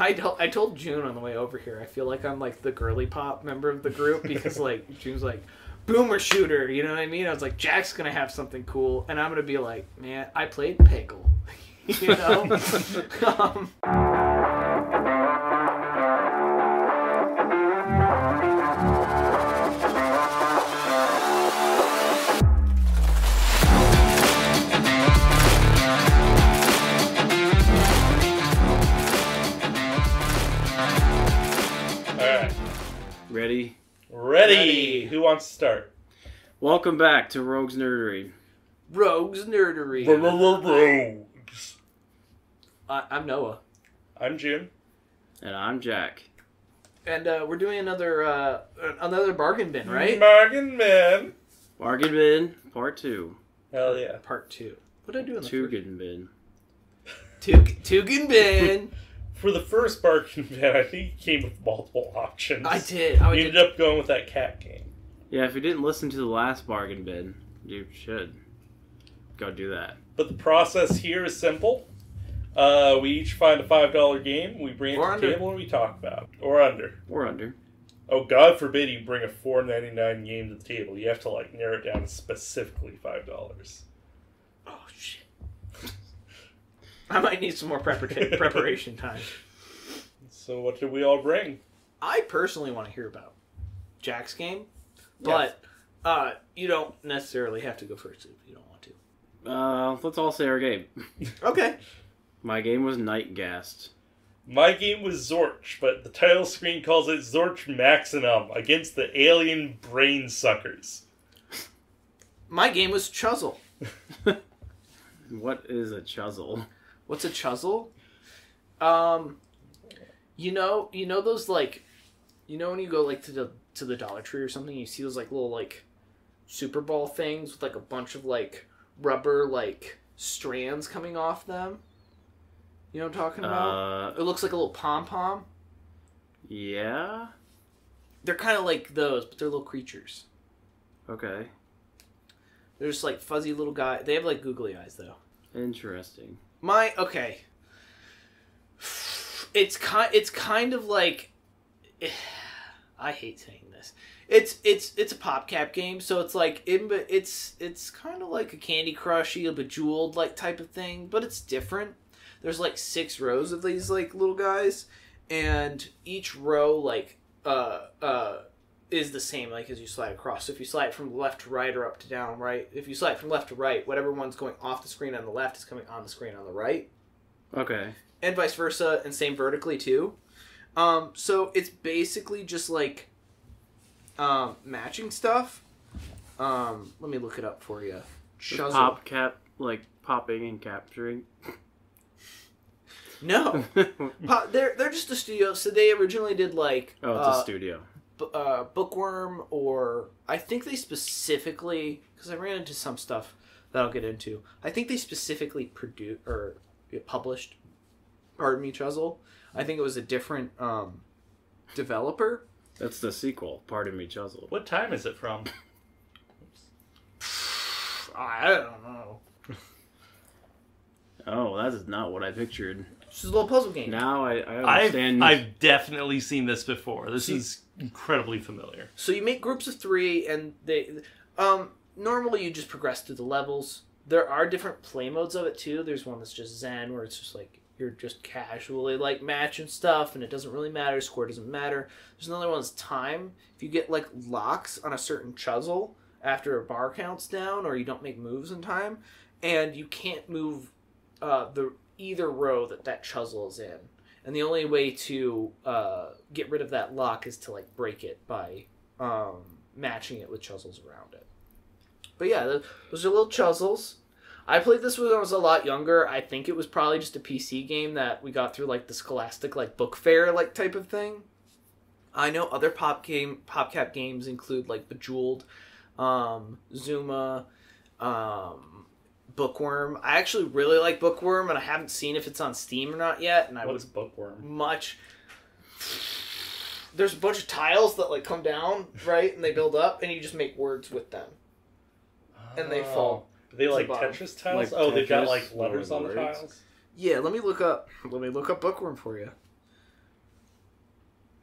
I told June on the way over here, I feel like I'm like the girly pop member of the group because like June's like, boomer shooter, you know what I mean? I was like, Jack's gonna have something cool, and I'm gonna be like, man, I played Peggle. You know? Ready. Who wants to start? Welcome back to Rogues Nerdery. Rogues Nerdery. Rogues. I'm Noah. I'm June. And I'm Jack. And we're doing another bargain bin, right? Bargain bin. Bargain bin, part 2. Hell yeah. Part 2. What did I do in the Tugin bin. Tugin bin. For the first bargain bin, I think it came with multiple options. I did. You ended up going with that cat game. Yeah, if you didn't listen to the last bargain bin, you should go do that. But the process here is simple. We each find a $5 game, we bring it to the table, and we talk about it. Or under. Or under. Oh, God forbid you bring a $4.99 game to the table. You have to, narrow it down to specifically $5. Oh, shit. I might need some more preparation time. So what did we all bring? I personally want to hear about Jack's game, but you don't necessarily have to go first if you don't want to. Let's all say our game. Okay. My game was Nightghast. My game was Zorch, but the title screen calls it Zorch Maximum against the alien brain suckers. My game was Chuzzle. What is a Chuzzle? What's a Chuzzle? You know those when you go to the Dollar Tree or something, you see those little Super Ball things with a bunch of rubber strands coming off them. You know what I'm talking about? It looks like a little pom-pom. Yeah? They're kind of like those, but they're little creatures. Okay. They're just fuzzy little guys. They have googly eyes though. Interesting. Okay. It's kind of like, I hate saying this. It's a PopCap game, so it's it's kind of like a Candy Crushy, a Bejeweled type of thing, but it's different. There's 6 rows of these little guys, and each row is the same as you slide across. So if you slide from left to right or up to down, right? If you slide from left to right, whatever one's going off the screen on the left is coming on the screen on the right. Okay. And vice versa, and same vertically too. So it's basically just matching stuff. Let me look it up for you. PopCap, popping and capturing. No, they're just a studio. So they originally did it's a studio. Bookworm, or I think they specifically, because I ran into some stuff that I'll get into. I think they specifically published. Pardon me, Chuzzle. I think it was a different developer. That's the sequel. Pardon me, Chuzzle. What time is it from? I don't know. Oh, that is not what I pictured. It's a little puzzle game. Now I understand. I've definitely seen this before. This is incredibly familiar. So you make groups of 3, and they normally you just progress through the levels. There are different play modes of it too. There's one that's just Zen, where it's just you're just casually matching stuff, and it doesn't really matter. Score doesn't matter. There's another one that's time. If you get locks on a certain Chuzzle after a bar counts down, or you don't make moves in time, and you can't move either row that Chuzzle is in. And the only way to get rid of that lock is to break it by matching it with Chuzzles around it. But yeah, those are little Chuzzles. I played this when I was a lot younger. I think it was probably just a PC game that we got through the Scholastic book fair type of thing. I know other PopCap games include Bejeweled, Zuma, Bookworm. I actually really like Bookworm, and I haven't seen if it's on Steam or not yet. And What's Bookworm? There's a bunch of tiles that come down, right, and they build up, and you just make words with them, and they fall. Are they Tetris tiles? They've got letters on the tiles. Yeah, let me look up Bookworm for you.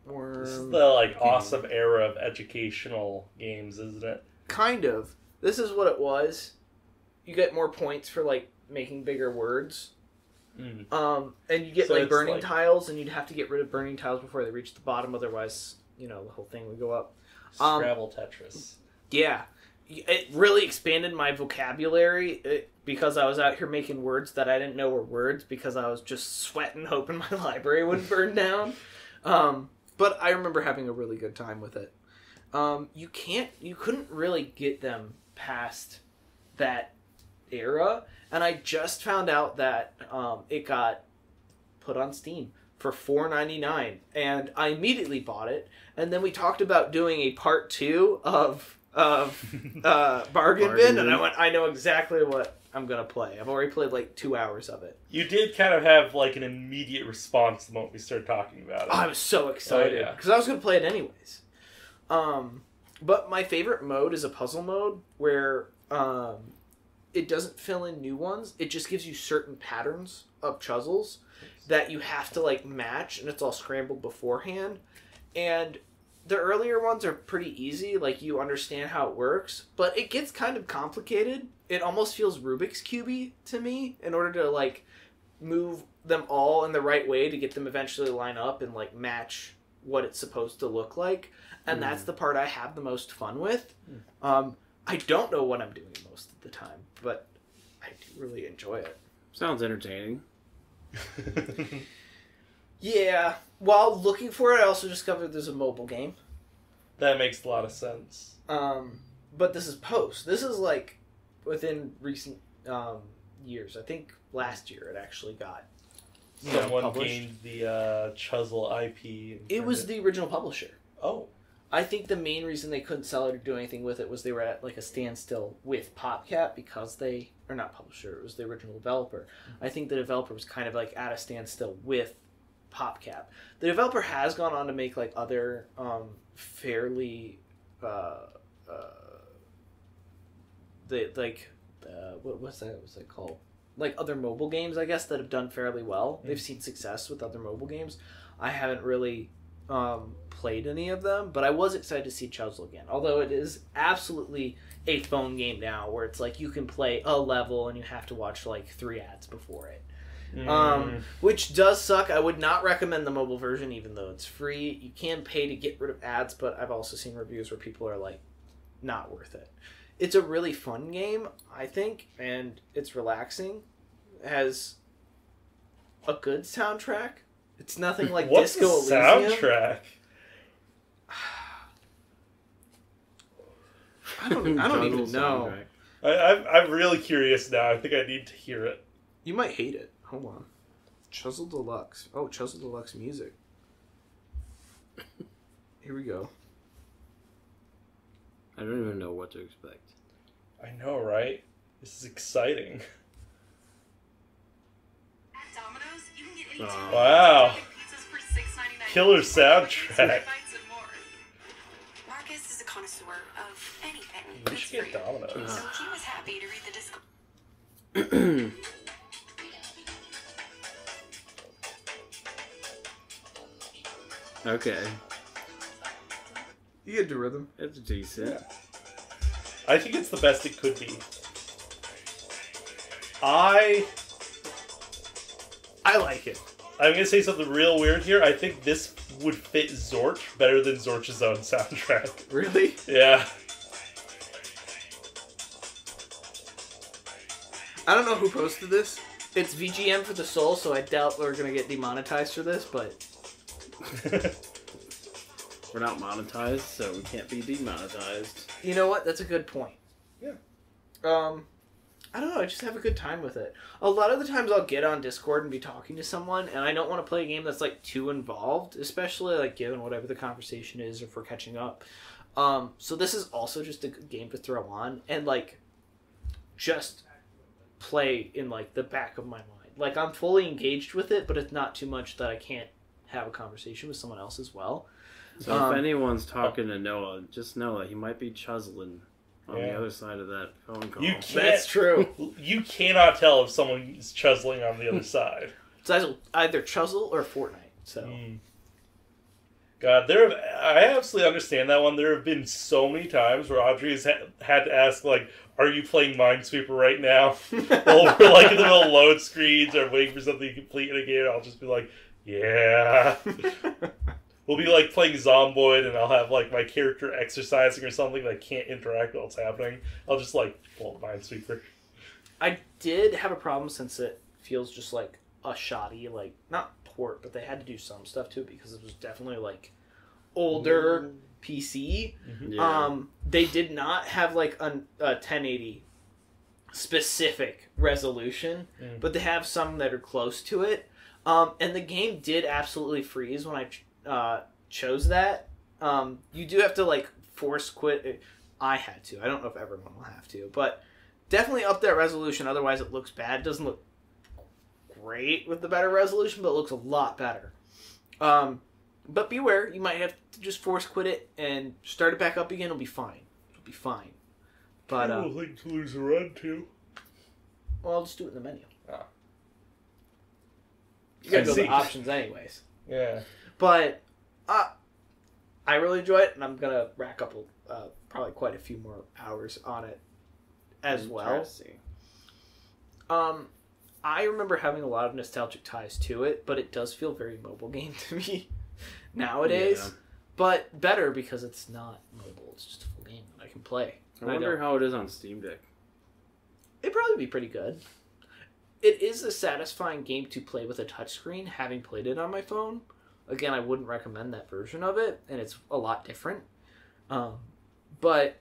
This is the awesome era of educational games, isn't it? Kind of. This is what it was. You get more points for making bigger words. And you get burning tiles, and you'd have to get rid of burning tiles before they reach the bottom, otherwise, the whole thing would go up. Scrabble Tetris. Yeah. It really expanded my vocabulary because I was out here making words that I didn't know were words because I was just sweating hoping my library wouldn't burn down. But I remember having a really good time with it. You couldn't really get them past that era, and I just found out that it got put on Steam for $4.99, and I immediately bought it. And then we talked about doing a part 2 of Bargain Bin, and I went, I know exactly what I'm gonna play. I've already played 2 hours of it. You did kind of have an immediate response the moment we started talking about it. I was so excited because I was gonna play it anyways. But my favorite mode is a puzzle mode where it doesn't fill in new ones. It just gives you certain patterns of Chuzzles that you have to match, and it's all scrambled beforehand. And the earlier ones are pretty easy, you understand how it works, but it gets kind of complicated. It almost feels Rubik's Cube-y to me in order to move them all in the right way to get them eventually line up and match what it's supposed to look like. And that's the part I have the most fun with. I don't know what I'm doing most of the time, but I do really enjoy it. Sounds entertaining. Yeah. While looking for it, I also discovered there's a mobile game. That makes a lot of sense. But this is post. This is within recent years. I think last year it actually got Someone published. gained the Chuzzle IP. It was the original publisher. Oh. I think the main reason they couldn't sell it or do anything with it was they were at a standstill with PopCap because they... Or not publisher, it was the original developer. I think the developer was kind of at a standstill with PopCap. The developer has gone on to make other fairly... what's that called? Other mobile games, I guess, that have done fairly well. They've seen success with other mobile games. I haven't really... played any of them, but I was excited to see Chuzzle again. Although it is absolutely a phone game now, where it's you can play a level and you have to watch 3 ads before it, which does suck. I would not recommend the mobile version, even though it's free. You can pay to get rid of ads, but I've also seen reviews where people are not worth it. It's a really fun game, I think, and it's relaxing. It has a good soundtrack. It's nothing like What's Disco the Elysium. soundtrack? I don't even know. I'm really curious now. I think I need to hear it. You might hate it. Hold on. Chuzzle Deluxe. Oh, Chuzzle Deluxe music. Here we go. I don't even know what to expect. I know, right? This is exciting. At Domino's, you can get any two Wow. pizzas for $6.99. Killer soundtrack. Marcus is a connoisseur of anything. We should get Domino's. So he was happy to read the Discord. Okay. You get the rhythm. It's decent. Yeah. I think it's the best it could be. I'm like it. going to say something real weird here. I think this would fit Zorch better than Zorch's own soundtrack. Really? Yeah. I don't know who posted this. It's VGM for the Soul, so I doubt we're going to get demonetized for this, but... We're not monetized, so we can't be demonetized. You know what? That's a good point. Yeah. I don't know. I just have a good time with it. A lot of the times I'll get on Discord and be talking to someone, and I don't want to play a game that's too involved, especially given whatever the conversation is, or if we're catching up. So this is also just a good game to throw on and just play in the back of my mind. I'm fully engaged with it, but it's not too much that I can't have a conversation with someone else as well. So if anyone's talking to Noah, just know that he might be chuzzling on the other side of that phone call. That's true. You cannot tell if someone is chuzzling on the other side. It's either Chuzzle or Fortnite. So God, I absolutely understand that one. There have been so many times where Audrey has had to ask, like, are you playing Minesweeper right now? While we're, like, in the middle of load screens or waiting for something to complete in a game, I'll just be like, yeah. We'll be, like, playing Zomboid, and I'll have, like, my character exercising or something that can't interact while it's happening. I'll just, like, pull Minesweeper. I did have a problem since it feels just like a shoddy, like, not port, but they had to do some stuff to it because it was definitely, like, older PC. Yeah. They did not have, like, a 1080 specific resolution, but they have some that are close to it. And the game did absolutely freeze when I chose that. You do have to, like, force quit. I had to. I don't know if everyone will have to, but definitely up that resolution. Otherwise, it looks bad. It doesn't look great with the better resolution, but it looks a lot better. But beware, you might have to just force quit it and start it back up again. It'll be fine. It'll be fine. But I will think to lose a run too. Well, I'll just do it in the menu. Ah. You gotta go to see. the options anyways. Yeah. But I really enjoy it, and I'm gonna rack up probably quite a few more hours on it as well. Interesting. I remember having a lot of nostalgic ties to it, but it does feel very mobile game to me nowadays. Yeah. But better because it's not mobile; it's just a full game that I can play. I wonder how it is on Steam Deck. It'd probably be pretty good. It is a satisfying game to play with a touchscreen, having played it on my phone. Again, I wouldn't recommend that version of it, and it's a lot different. But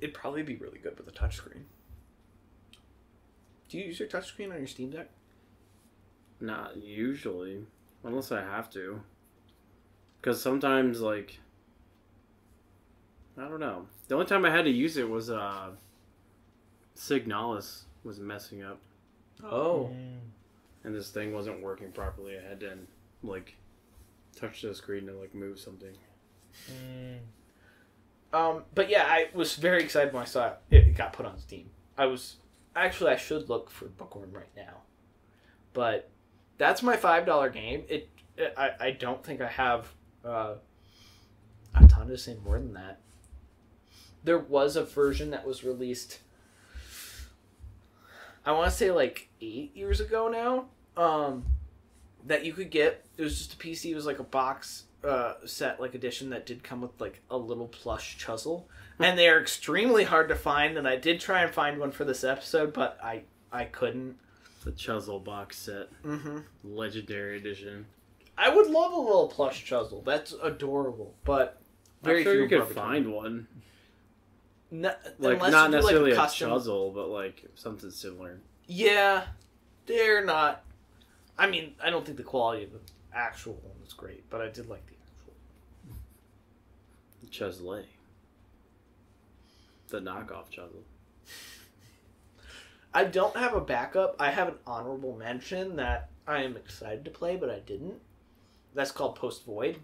it'd probably be really good with a touchscreen. Do you use your touchscreen on your Steam Deck? Not usually, unless I have to. Because sometimes, like, I don't know. The only time I had to use it was Signalis was messing up, Oh. and this thing wasn't working properly. I had to, like, touch the screen to, like, move something. But yeah, I was very excited when I saw it got put on Steam. I should look for Bookworm right now. But that's my $5 game. I don't think I have a ton to say more than that. There was a version that was released, I want to say like 8 years ago now, that you could get. It was just a PC. It was like a box set, like edition that did come with like a little plush Chuzzle. And they are extremely hard to find, and I did try and find one for this episode, but I couldn't. The Chuzzle box set. Mm-hmm. Legendary edition. I would love a little plush Chuzzle. That's adorable, but very I'm sure few you and could far between. find one. Like, Like, not necessarily a Chuzzle, but like something similar. Yeah, they're not. I mean, I don't think the quality of the actual one is great, but I did like the actual. Chuzzle. The knockoff Chuzzle. I don't have a backup. I have an honorable mention that I am excited to play, but I didn't. That's called Post Void.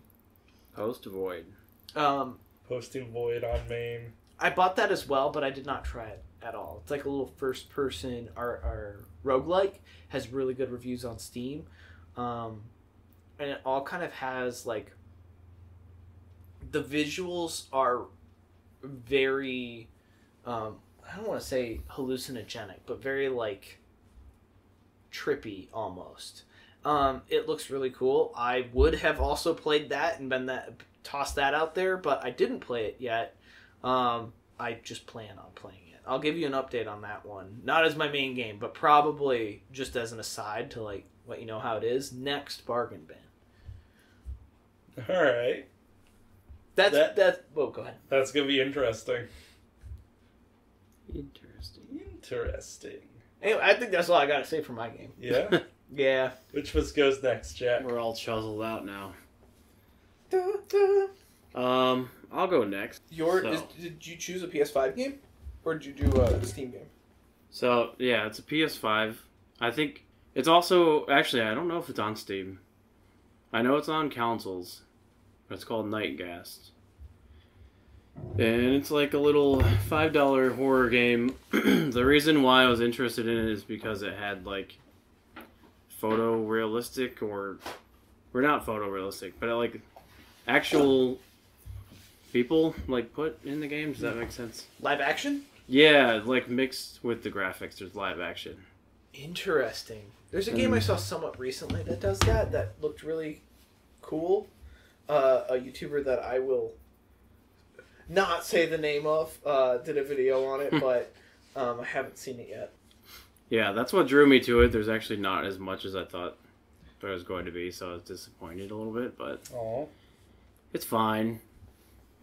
Post Void. Posting Void on main. I bought that as well, but I did not try it at all. It's like a little first-person our roguelike. Has really good reviews on Steam. And it all kind of has, like... The visuals are very... I don't want to say hallucinogenic, but very, like, trippy, almost. It looks really cool. I would have also played that and tossed that out there, but I didn't play it yet. I just plan on playing it. I'll give you an update on that one. Not as my main game, but probably just as an aside to, like, let you know how it is. Next bargain bin. All right. That's well, go ahead. That's gonna be interesting. Interesting. Anyway, I think that's all I gotta say for my game. Yeah. Yeah. Which one goes next, Jack? We're all chuzzled out now. I'll go next. Did you choose a PS5 game? Or did you do a Steam game? So, yeah, it's a PS5. I think it's also... Actually, I don't know if it's on Steam. I know it's on consoles. But it's called Nightghast. And it's like a little $5 horror game. The reason why I was interested in it is because it had, like, photorealistic or We're not photorealistic, but like actual people like put in the game. Does that make sense? Live action? Yeah, like mixed with the graphics, there's live action. Interesting. There's a game I saw somewhat recently that does that. That looked really cool. A YouTuber that I will not say the name of did a video on it, but I haven't seen it yet. Yeah, that's what drew me to it. There's actually not as much as I thought there was going to be, so I was disappointed a little bit, but it's fine.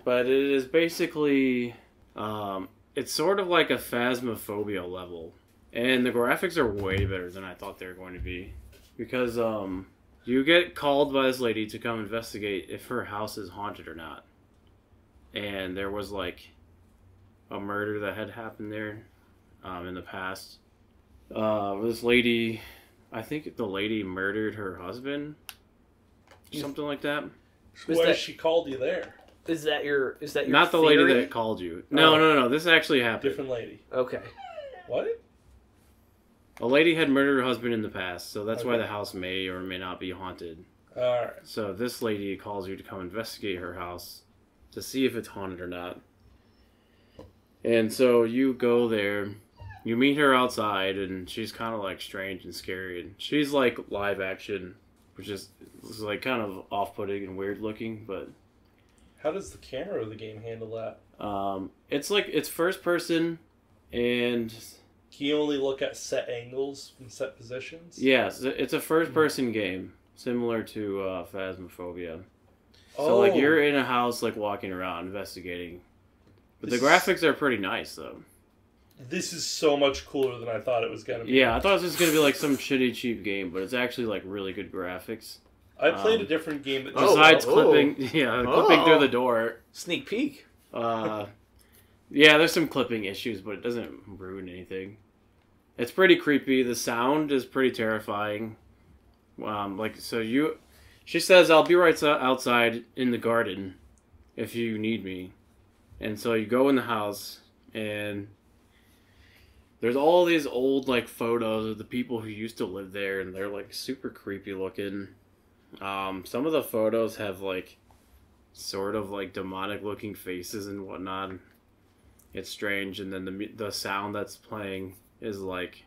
But it is basically, it's sort of like a Phasmophobia level. And the graphics are way better than I thought they were going to be. Because you get called by this lady to come investigate if her house is haunted or not. And there was like a murder that had happened there in the past. This lady, I think the lady murdered her husband. Something like that. Why has she called you there? Is that your Not the theory? lady that called you. No. This actually happened. Different lady. Okay. What? A lady had murdered her husband in the past, so that's why Okay. the house may or may not be haunted. Alright. So this lady calls you to come investigate her house to see if it's haunted or not. And so you go there, you meet her outside, and she's kind of like strange and scary. And she's like live action, which is like kind of off-putting and weird looking, but How does the camera of the game handle that? it's first person, and Can you only look at set angles and set positions? yeah, it's a first person game, similar to Phasmophobia. So like you're in a house, like walking around investigating, but the graphics are pretty nice though. This is so much cooler than I thought it was gonna be. Yeah, I thought it was just gonna be like some shitty cheap game, but it's actually like really good graphics. I played a different game that Besides clipping through the door. Sneak peek. Yeah, there's some clipping issues, but it doesn't ruin anything. It's pretty creepy. The sound is pretty terrifying. She says, "I'll be right outside in the garden if you need me." And so you go in the house, and there's all these old like photos of the people who used to live there, and they're like super creepy looking. Some of the photos have like sort of like demonic looking faces and whatnot. It's strange, and then the sound that's playing is like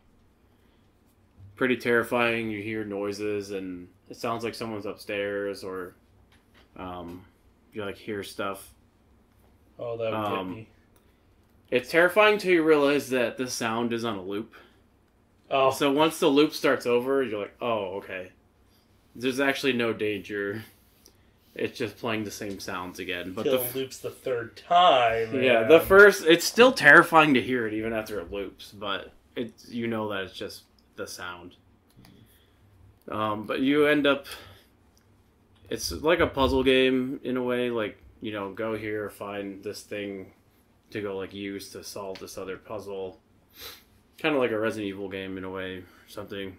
pretty terrifying. You hear noises, and it sounds like someone's upstairs, or you like hear stuff. Oh, that would get me. It's terrifying till you realize that the sound is on a loop. Oh, So once the loop starts over, you're like, oh, okay. There's actually no danger. It's just playing the same sounds again. But kill loops the third time. yeah, man. it's still terrifying to hear it even after it loops, but you know that it's just the sound. But you end up, it's like a puzzle game in a way, like, go here, find this thing to go like use to solve this other puzzle. Kind of like a Resident Evil game in a way, or something.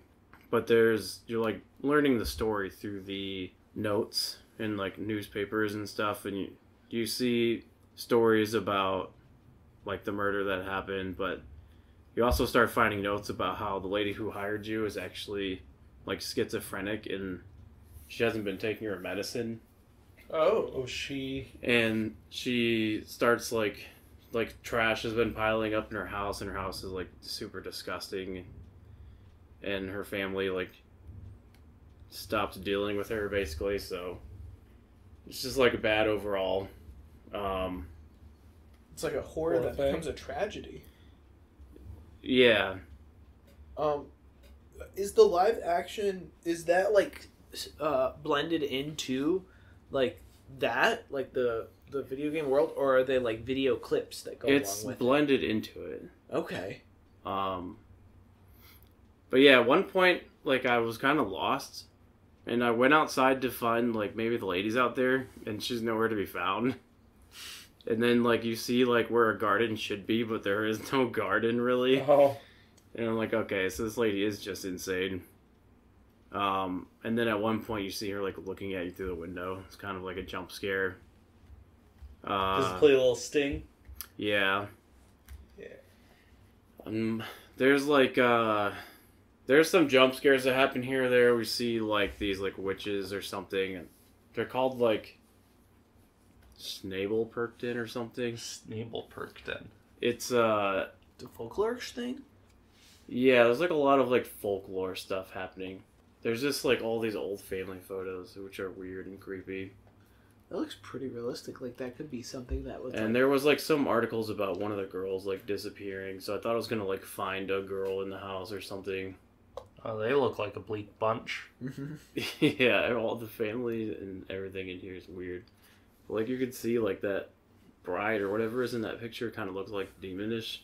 But you're like learning the story through the notes in like newspapers and stuff, and you see stories about like the murder that happened, but you also start finding notes about how the lady who hired you is actually like schizophrenic and she hasn't been taking her medicine. Oh, she starts like trash has been piling up in her house, and her house is like super disgusting, and her family like stopped dealing with her basically, so it's just like bad overall. It's like a horror that becomes a tragedy. Yeah. Is the live action, is that like blended into like that, like the video game world, or are they like video clips that go It's along with blended into it. Okay. But yeah, at one point, like, I was kind of lost, and I went outside to find, like, maybe the lady's out there, and she's nowhere to be found. And then, like, you see, like, where a garden should be, but there is no garden, really. Oh. And I'm like, okay, so this lady is just insane. And then at one point, you see her, like, looking at you through the window. It's kind of like a jump scare. Does it play a little Sting? Yeah. Yeah. There's, like, There's some jump scares that happen here or there. We see like these like witches or something, and they're called like Snabelperkton or something. Snabelperkton. It's The folklore thing? yeah, there's like a lot of like folklore stuff happening. There's just like all these old family photos which are weird and creepy. That looks pretty realistic. Like that could be something that would. And there was like some articles about one of the girls like disappearing, so I thought I was gonna like find a girl in the house or something. Oh, they look like a bleak bunch. Yeah, all the family and everything in here is weird. But, like you could see like that bride or whatever is in that picture kind of looks like demonish.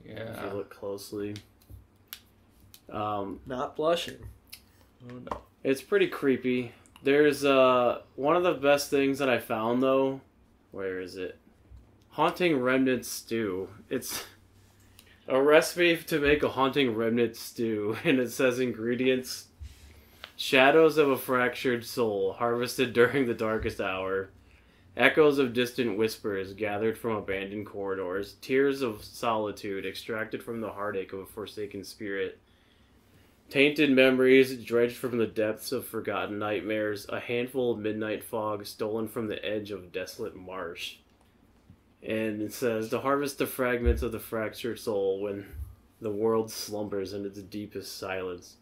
If Yeah. you look closely. Not blushing. Oh, no. It's pretty creepy. There's one of the best things that I found though. Where is it? Haunting remnant stew. It's a recipe to make a haunting remnant stew, and it says ingredients: shadows of a fractured soul harvested during the darkest hour, echoes of distant whispers gathered from abandoned corridors, tears of solitude extracted from the heartache of a forsaken spirit, tainted memories dredged from the depths of forgotten nightmares, a handful of midnight fog stolen from the edge of a desolate marsh. And it says, to harvest the fragments of the fractured soul when the world slumbers in its deepest silence.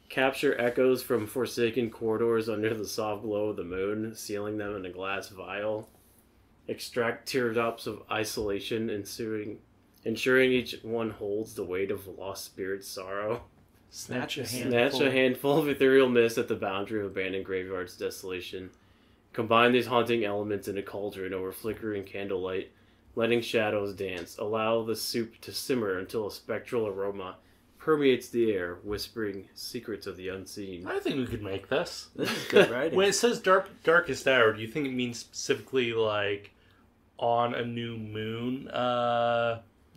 Capture echoes from forsaken corridors under the soft glow of the moon, sealing them in a glass vial. Extract teardrops of isolation, ensuring each one holds the weight of lost spirit's sorrow. Snatch a handful of ethereal mist at the boundary of abandoned graveyard's desolation. Combine these haunting elements in a cauldron over flickering candlelight, letting shadows dance. Allow the soup to simmer until a spectral aroma permeates the air, whispering secrets of the unseen. I think we could make this. This is good writing. When it says darkest hour, do you think it means specifically like on a new moon,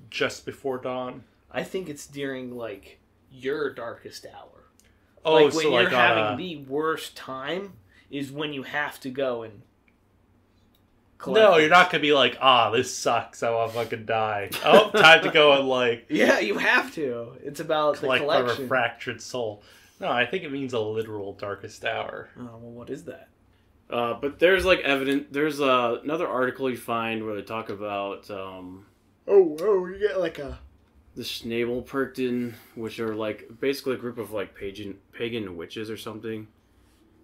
just before dawn? I think it's during like your darkest hour. Oh, like so when like you're on having a... the worst time is when you have to go and collect No, it. you're not gonna be like, this sucks. I want to fucking die. Oh, time to go and like Yeah, you have to. It's about the collect my collection. fractured soul. No, I think it means a literal darkest hour. Oh, well, what is that? But there's like evidence. There's another article you find where they talk about You get like a... the Snabelperkton, which are like basically a group of like pagan witches or something.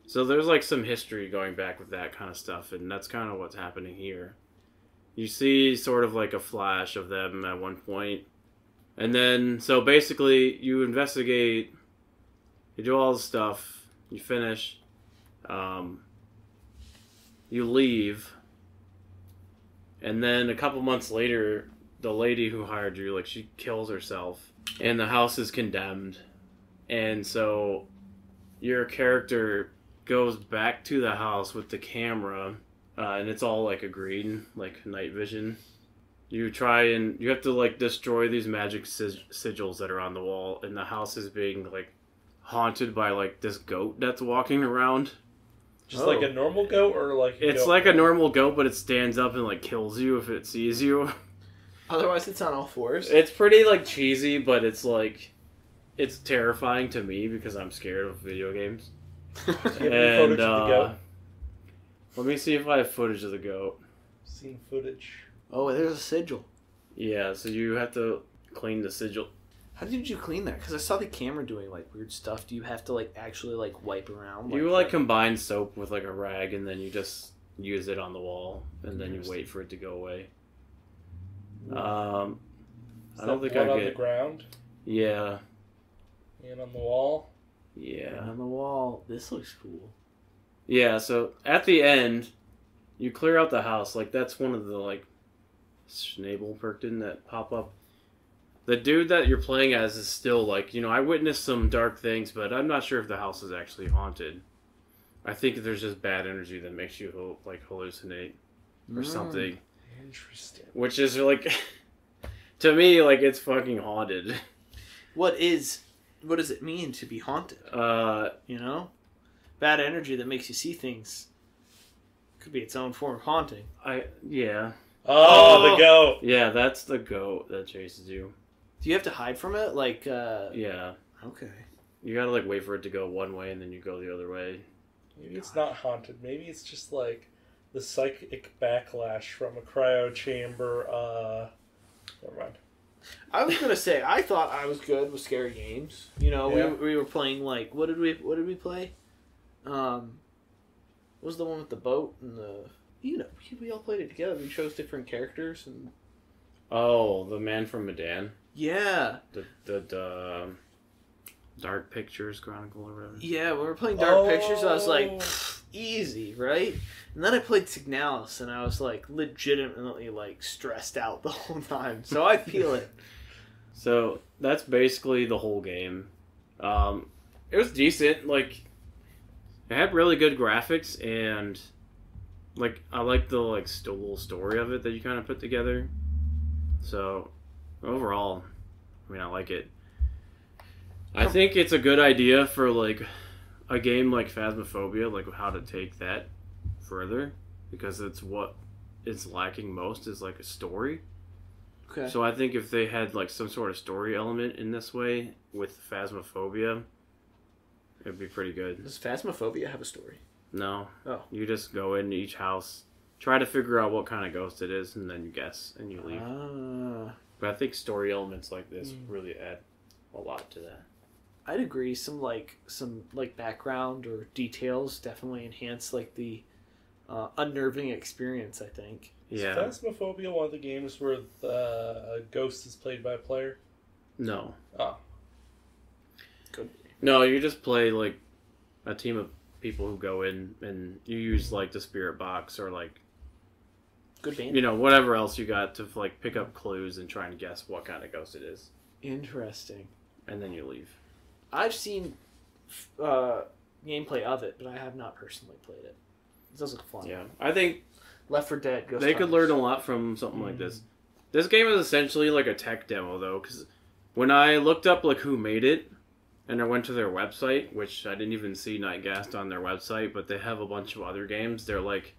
So there's like some history going back with that kind of stuff, and that's kind of what's happening here. You see sort of like a flash of them at one point, and then so basically you investigate, you do all the stuff, you finish, you leave, and then a couple months later, the lady who hired you, like, she kills herself, and the house is condemned, and so your character goes back to the house with the camera, and it's all like a green, like night vision. You have to like destroy these magic sigils that are on the wall, and the house is being like haunted by like this goat that's walking around. Just like a normal goat, or like a It's goat? like a normal goat, but it stands up and like kills you if it sees you. Otherwise, it's on all fours. It's pretty like cheesy, but it's like it's terrifying to me because I'm scared of video games. Do you have any footage of the goat? Let me see if I have footage of the goat. Seen footage. Oh, there's a sigil. Yeah, so you have to clean the sigil. How did you clean that? Because I saw the camera doing like weird stuff. Do you have to like actually like wipe around? You like combine soap with like a rag, and then you just use it on the wall, and then you wait for it to go away. I don't think I on get. the ground Yeah. and on the wall. Yeah. on the wall. This looks cool. Yeah, so at the end, you clear out the house. Like, that's one of the, like, Snabelperkton that pop up. The dude that you're playing as is still, like, I witnessed some dark things, but I'm not sure if the house is actually haunted. I think there's just bad energy that makes you, like, hallucinate or something. Interesting. Which is, like, to me, like, it's fucking haunted. What does it mean to be haunted? Bad energy that makes you see things. Could be its own form of haunting. Yeah. Oh, the goat. Yeah, that's the goat that chases you. Do you have to hide from it? Like, Yeah. Okay. You gotta like wait for it to go one way and then you go the other way. Maybe it's not haunted. Maybe it's just like the psychic backlash from a cryo chamber. Never mind. I was gonna say I thought I was good with scary games. You know, Yeah. we were playing like what did we play? What was the one with the boat and the we all played it together. We chose different characters and Oh, the Man from Medan. yeah. The Dark Pictures Chronicle or whatever. Yeah, when we were playing Dark Pictures, I was like, easy, right? And then I played Signalis, and I was like, legitimately like stressed out the whole time. So I feel it. So that's basically the whole game. It was decent. Like, it had really good graphics, and like I like the like little story of it that you kind of put together. So overall, I mean, I like it. I think it's a good idea for like a game like Phasmophobia, like how to take that further, because it's what it's lacking most is like a story. Okay. So I think if they had like some sort of story element in this way with Phasmophobia, it'd be pretty good. Does Phasmophobia have a story? No. Oh. You just go into each house, try to figure out what kind of ghost it is, and then you guess and you leave. But I think story elements like this really add a lot to that. I'd agree. Some background or details definitely enhance like the unnerving experience. I think. Yeah. Is Phasmophobia one of the games where the ghost is played by a player? No. Oh. Good. No, you just play like a team of people who go in and you use like the spirit box or like Good band. you know whatever else you got to like pick up clues and try and guess what kind of ghost it is, Interesting. and then you leave. I've seen gameplay of it, but I have not personally played it. It does look fun. Yeah, I think Left 4 Dead. Ghost they could Hunters. learn a lot from something like this. This game is essentially like a tech demo though, because when I looked up like who made it, and I went to their website, which I didn't even see Nightghast on their website, but they have a bunch of other games. They're like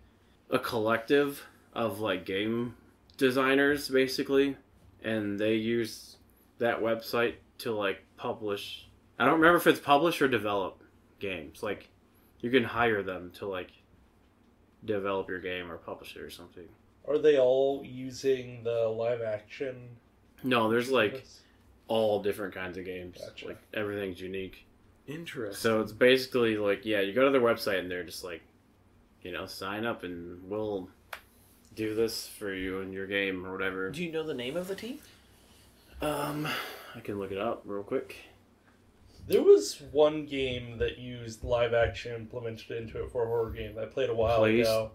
a collective of like game designers basically, and they use that website to like publish. I don't remember if it's publish or develop games. Like you can hire them to like develop your game or publish it or something. Are they all using the live action? No, there's like all different kinds of games. Gotcha. Like everything's unique. Interesting. So it's basically like, yeah, you go to their website and they're just like, you know, sign up and we'll do this for you in your game or whatever. Do you know the name of the team? I can look it up real quick. There was one game that used live action implemented into it for a horror game that I played a while ago.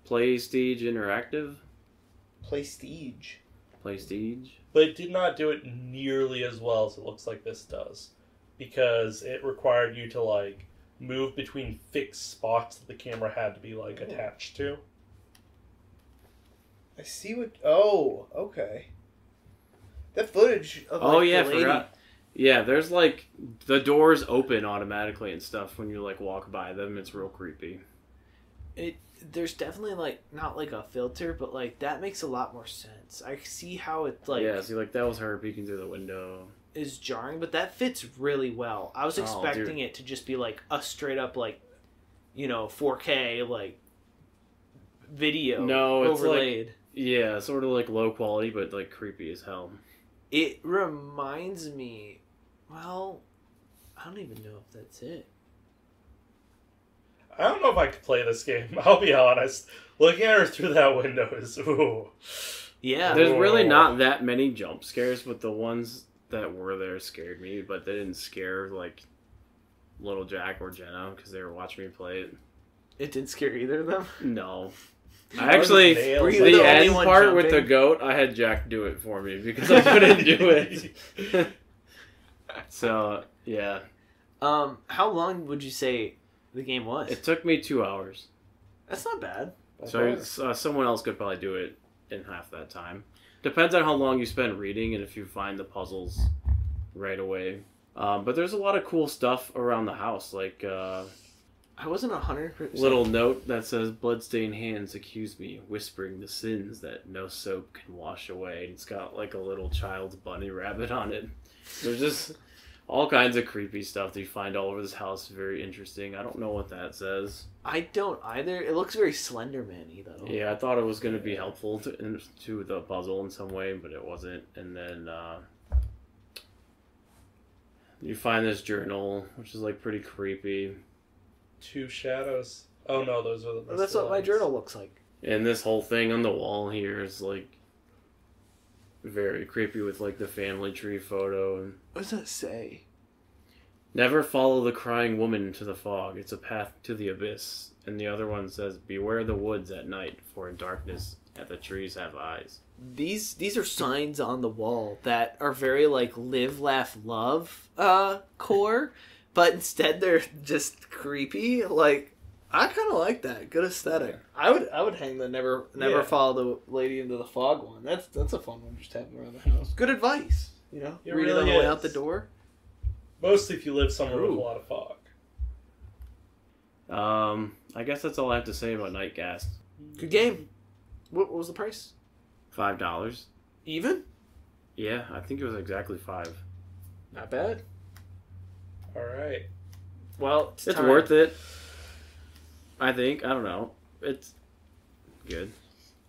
PlayStage Interactive? PlayStage. PlayStage? But it did not do it nearly as well as it looks like this does. Because it required you to, like, move between fixed spots that the camera had to be, like, attached to. I see what. Oh, okay. That footage of Oh, like, yeah, the I lady. forgot. Yeah, there's like, the doors open automatically and stuff when you like walk by them. It's real creepy. There's definitely like not like a filter, but like that makes a lot more sense. I see how it like Yeah, see, like that was her peeking through the window. is jarring, but that fits really well. I was Oh, expecting dude. it to just be like a straight up like, 4K like video No, it's overlaid. Yeah, sort of like low quality, but like creepy as hell. It reminds me, well, I don't even know if that's it. I don't know if I could play this game, I'll be honest. Looking at her through that window is, ooh. Yeah. There's really not that many jump scares, but the ones that were there scared me, but they didn't scare like little Jack or Jenna because they were watching me play it. It didn't scare either of them? No. I actually, nails. Were you the the only end one part with the jumping? goat, I had Jack do it for me because I couldn't do it. So, yeah. How long would you say the game was? It took me 2 hours. That's not bad. So someone else could probably do it in half that time. Depends on how long you spend reading and if you find the puzzles right away. But there's a lot of cool stuff around the house. Like, I wasn't 100%. Little note that says, "Bloodstained hands accuse me, whispering the sins that no soap can wash away." And it's got like a little child's bunny rabbit on it. There's just all kinds of creepy stuff that you find all over this house. Very interesting. I don't know what that says. I don't either. It looks very Slenderman-y, though. Yeah, I thought it was going to be helpful to the puzzle in some way, but it wasn't. And then you find this journal, which is like pretty creepy. 2 shadows. Oh no, those are the. That's what my journal looks like. And this whole thing on the wall here is like very creepy with like the family tree photo. And What does that say? never follow the crying woman into the fog. It's a path to the abyss. And the other one says, beware the woods at night, for in darkness the trees have eyes. These are signs on the wall that are very like live, laugh, love core, but instead they're just creepy. Like I kind of like that. Good aesthetic. I would hang the never Yeah. follow the lady into the fog one. That's a fun one just having around the house. Good advice. You know, It read it really on the way is. out the door. Mostly if you live somewhere with a Ooh. lot of fog. I guess that's all I have to say about Nightghast. Good game. What was the price? $5. Even? Yeah, I think it was exactly $5. Not bad. All right. Well, It's time. worth it. I think. I don't know. It's good.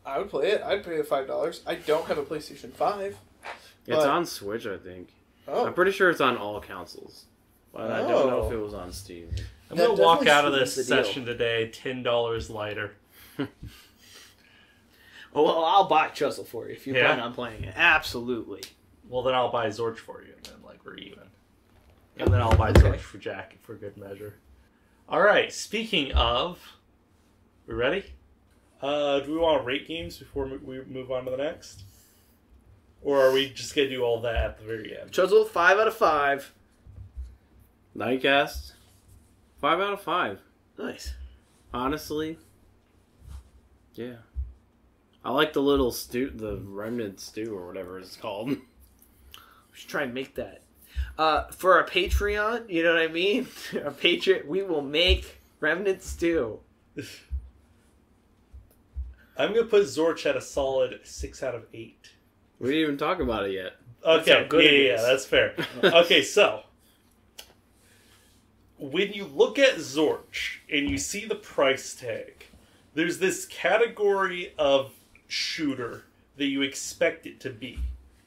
I would play it. I'd pay the $5. I don't have a PlayStation 5. It's But- on Switch, I think. Oh, I'm pretty sure it's on all consoles. But I don't know Oh. if it was on Steam. I'm That going to walk definitely out of this sweetens the deal. session today $10 lighter. Oh, well, I'll buy Chuzzle for you if you Yeah? plan on playing it. Absolutely. Well, then I'll buy Zorch for you, and then like we're even. And then I'll buy Zorch for Jack for good measure. All right. Speaking of, we ready? Do we want to rate games before we move on to the next, or are we just gonna do all that at the very end? Chuzzle, 5 out of 5. Nightghast, 5 out of 5. Nice. Honestly, yeah. I like the little stew, the remnant stew or whatever it's called. We should try and make that. For our Patreon, you know what I mean? Our Patreon, we will make Remnant Stew. I'm gonna put Zorch at a solid 6 out of 8. We didn't even talk about it yet. That's how Okay, good it yeah, is. that's fair. Okay, so when you look at Zorch and you see the price tag, there's this category of shooter that you expect it to be,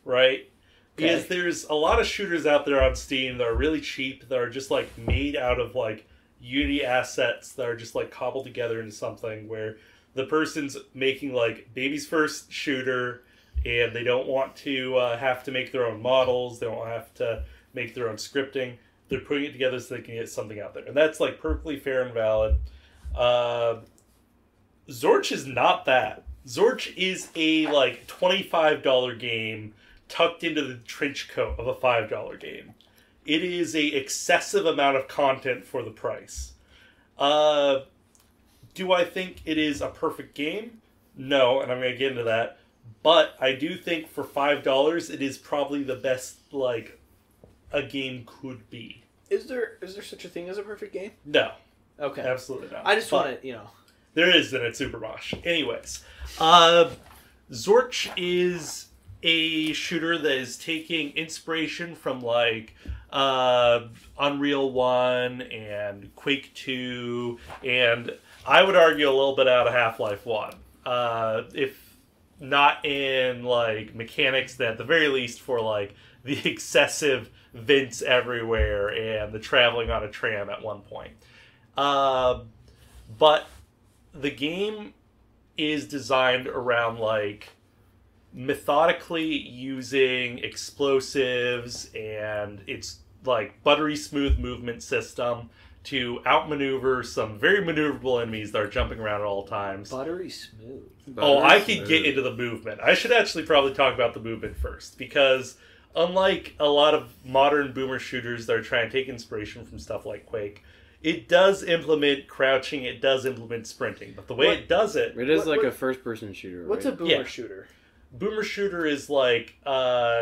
right? Because Okay. there's a lot of shooters out there on Steam that are really cheap, that are just like made out of like Unity assets that are just like cobbled together into something where the person's making like baby's first shooter, and they don't want to have to make their own models. They don't have to make their own scripting. They're putting it together so they can get something out there. And that's like perfectly fair and valid. Zorch is not that. Zorch is a like $25 game tucked into the trench coat of a $5 game. It is a excessive amount of content for the price. Do I think it is a perfect game? No, and I'm going to get into that. But I do think for $5, it is probably the best, like, a game could be. Is there such a thing as a perfect game? No, Okay. absolutely not. I just But want to, you know. there is, then it's Super Mosh. Anyways, Zorch is a shooter that is taking inspiration from, like, Unreal 1 and Quake 2, and I would argue a little bit out of Half-Life 1. If not in, like, mechanics, then at the very least for, like, the excessive vents everywhere and the traveling on a tram at one point. But the game is designed around, like, methodically using explosives and its, like, buttery smooth movement system to outmaneuver some very maneuverable enemies that are jumping around at all times. Buttery smooth. I could get into the movement. I should actually probably talk about the movement first, because unlike a lot of modern boomer shooters that are trying to take inspiration from stuff like Quake, it does implement crouching, it does implement sprinting, but the way it does it... It is like what- a first-person shooter. What's right? a boomer Yeah. shooter? Boomer shooter is like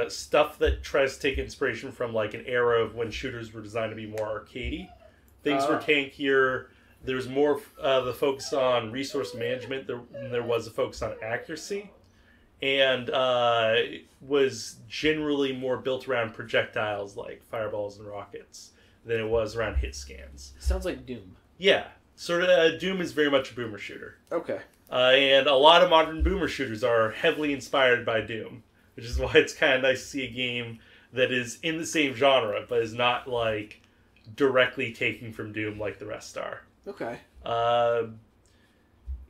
stuff that tries to take inspiration from like an era of when shooters were designed to be more arcadey. Things were tankier. There's more the focus on resource management than there was a focus on accuracy. And was generally more built around projectiles like fireballs and rockets than it was around hit scans. Sounds like Doom. Yeah. Sort of, Doom is very much a boomer shooter. Okay. And a lot of modern boomer shooters are heavily inspired by Doom, which is why it's kind of nice to see a game that is in the same genre, but is not, like, directly taking from Doom like the rest are. Okay.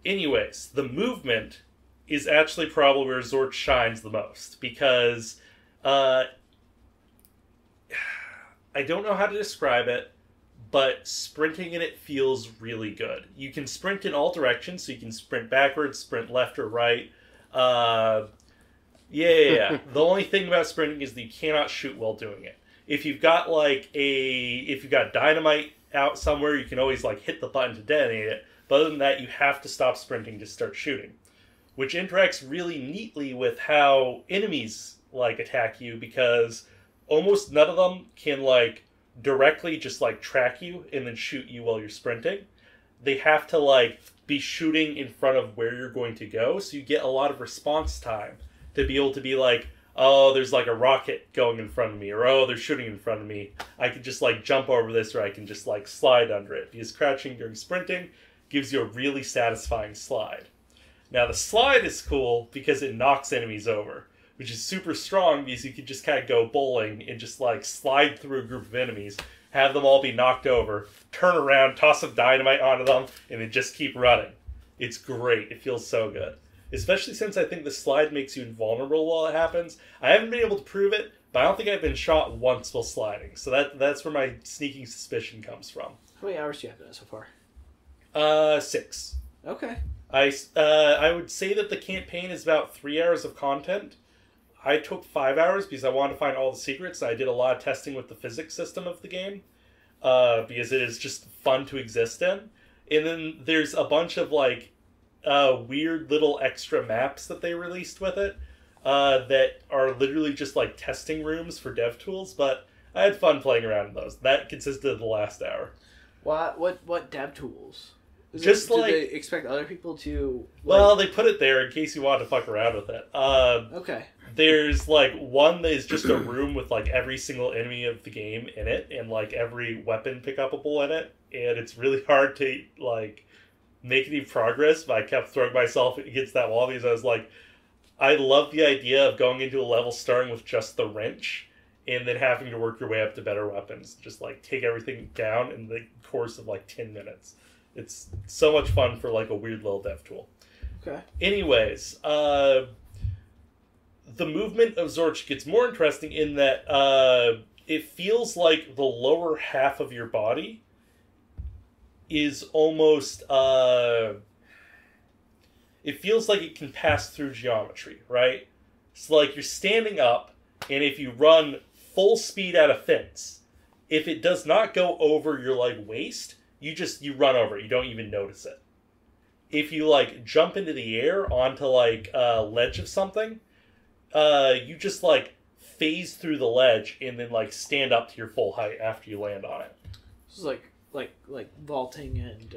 Anyways, the movement is actually probably where Zorch shines the most, because I don't know how to describe it, but sprinting in it feels really good. You can sprint in all directions, so you can sprint backwards, sprint left or right. The only thing about sprinting is that you cannot shoot while doing it. If you've got dynamite out somewhere, you can always like hit the button to detonate it. But other than that, you have to stop sprinting to start shooting, which interacts really neatly with how enemies like attack you, because almost none of them can like directly just like track you and then shoot you while you're sprinting. They have to like be shooting in front of where you're going to go, so you get a lot of response time to be able to be like, oh, there's like a rocket going in front of me, or oh, they're shooting in front of me. I can just like jump over this, or I can just like slide under it, because crouching during sprinting gives you a really satisfying slide. Now the slide is cool because it knocks enemies over, which is super strong because you can just kind of go bowling and just like slide through a group of enemies, have them all be knocked over, turn around, toss some dynamite onto them, and then just keep running. It's great. It feels so good. Especially since I think the slide makes you invulnerable while it happens. I haven't been able to prove it, but I don't think I've been shot once while sliding. So that's where my sneaking suspicion comes from. How many hours do you have done it so far? 6. Okay. I would say that the campaign is about 3 hours of content. I took 5 hours because I wanted to find all the secrets. I did a lot of testing with the physics system of the game, because it is just fun to exist in. And then there's a bunch of like weird little extra maps that they released with it, that are literally just like testing rooms for dev tools. But I had fun playing around in those. That consisted of the last hour. What dev tools? Just do they expect other people to? Well, they put it there in case you want to fuck around with it. Okay. There's like one that is just a room with like every single enemy of the game in it, and like every weapon pick-upable in it, and it's really hard to like make any progress. But I kept throwing myself against that wall because I was like, I love the idea of going into a level starting with just the wrench and then having to work your way up to better weapons. Just like take everything down in the course of like 10 minutes. It's so much fun for like a weird little dev tool. Okay. Anyways, the movement of Zorch gets more interesting in that it feels like the lower half of your body is almost... it feels like it can pass through geometry, right? So like you're standing up, and if you run full speed at a fence, if it does not go over your like waist, you run over it. You don't even notice it. If you like jump into the air onto like a ledge of something, you just like phase through the ledge and then like stand up to your full height after you land on it. This is like vaulting and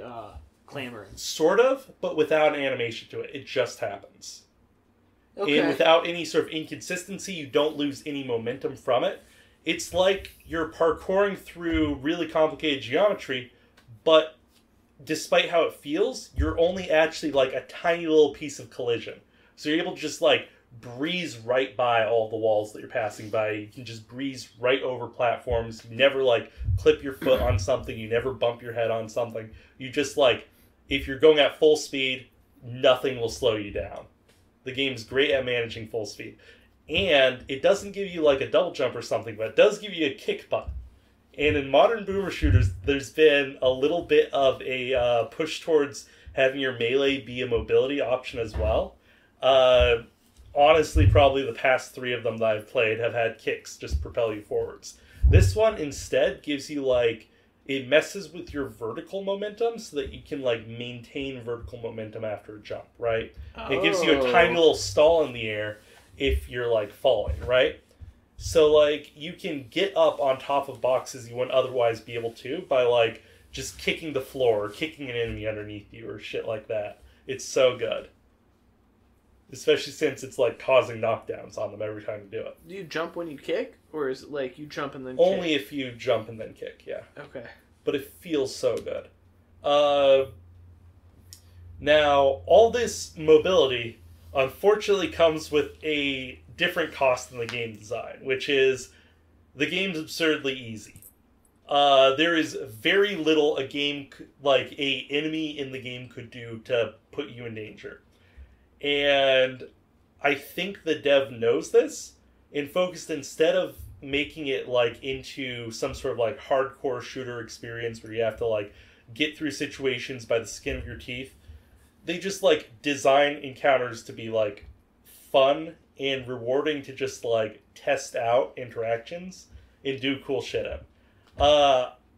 clambering. Sort of, but without an animation to it. It just happens. Okay. And without any sort of inconsistency, you don't lose any momentum from it. It's like you're parkouring through really complicated geometry, but despite how it feels, you're only actually like a tiny little piece of collision. So you're able to just like breeze right by all the walls that you're passing by. You can just breeze right over platforms. You never like clip your foot on something. You never bump your head on something. You just like, if you're going at full speed, nothing will slow you down. The game's great at managing full speed. And it doesn't give you like a double jump or something, but it does give you a kick button. And in modern boomer shooters, there's been a little bit of a push towards having your melee be a mobility option as well. Honestly, probably the past 3 of them that I've played have had kicks just propel you forwards. This one instead gives you like, it messes with your vertical momentum so that you can like maintain vertical momentum after a jump, right? Oh. It gives you a tiny little stall in the air if you're like falling, right? So like you can get up on top of boxes you wouldn't otherwise be able to by like just kicking the floor or kicking an enemy underneath you or shit like that. It's so good. Especially since it's like causing knockdowns on them every time you do it. Do you jump when you kick? Or is it like you jump and then Only kick? if you jump and then kick, yeah. Okay. But it feels so good. Now, all this mobility unfortunately comes with a different cost than the game design, which is the game's absurdly easy. There is very little a enemy in the game could do to put you in danger. And I think the dev knows this and focused, instead of making it like into some sort of like hardcore shooter experience where you have to like get through situations by the skin of your teeth, they just like design encounters to be like fun and rewarding to just like test out interactions and do cool shit in.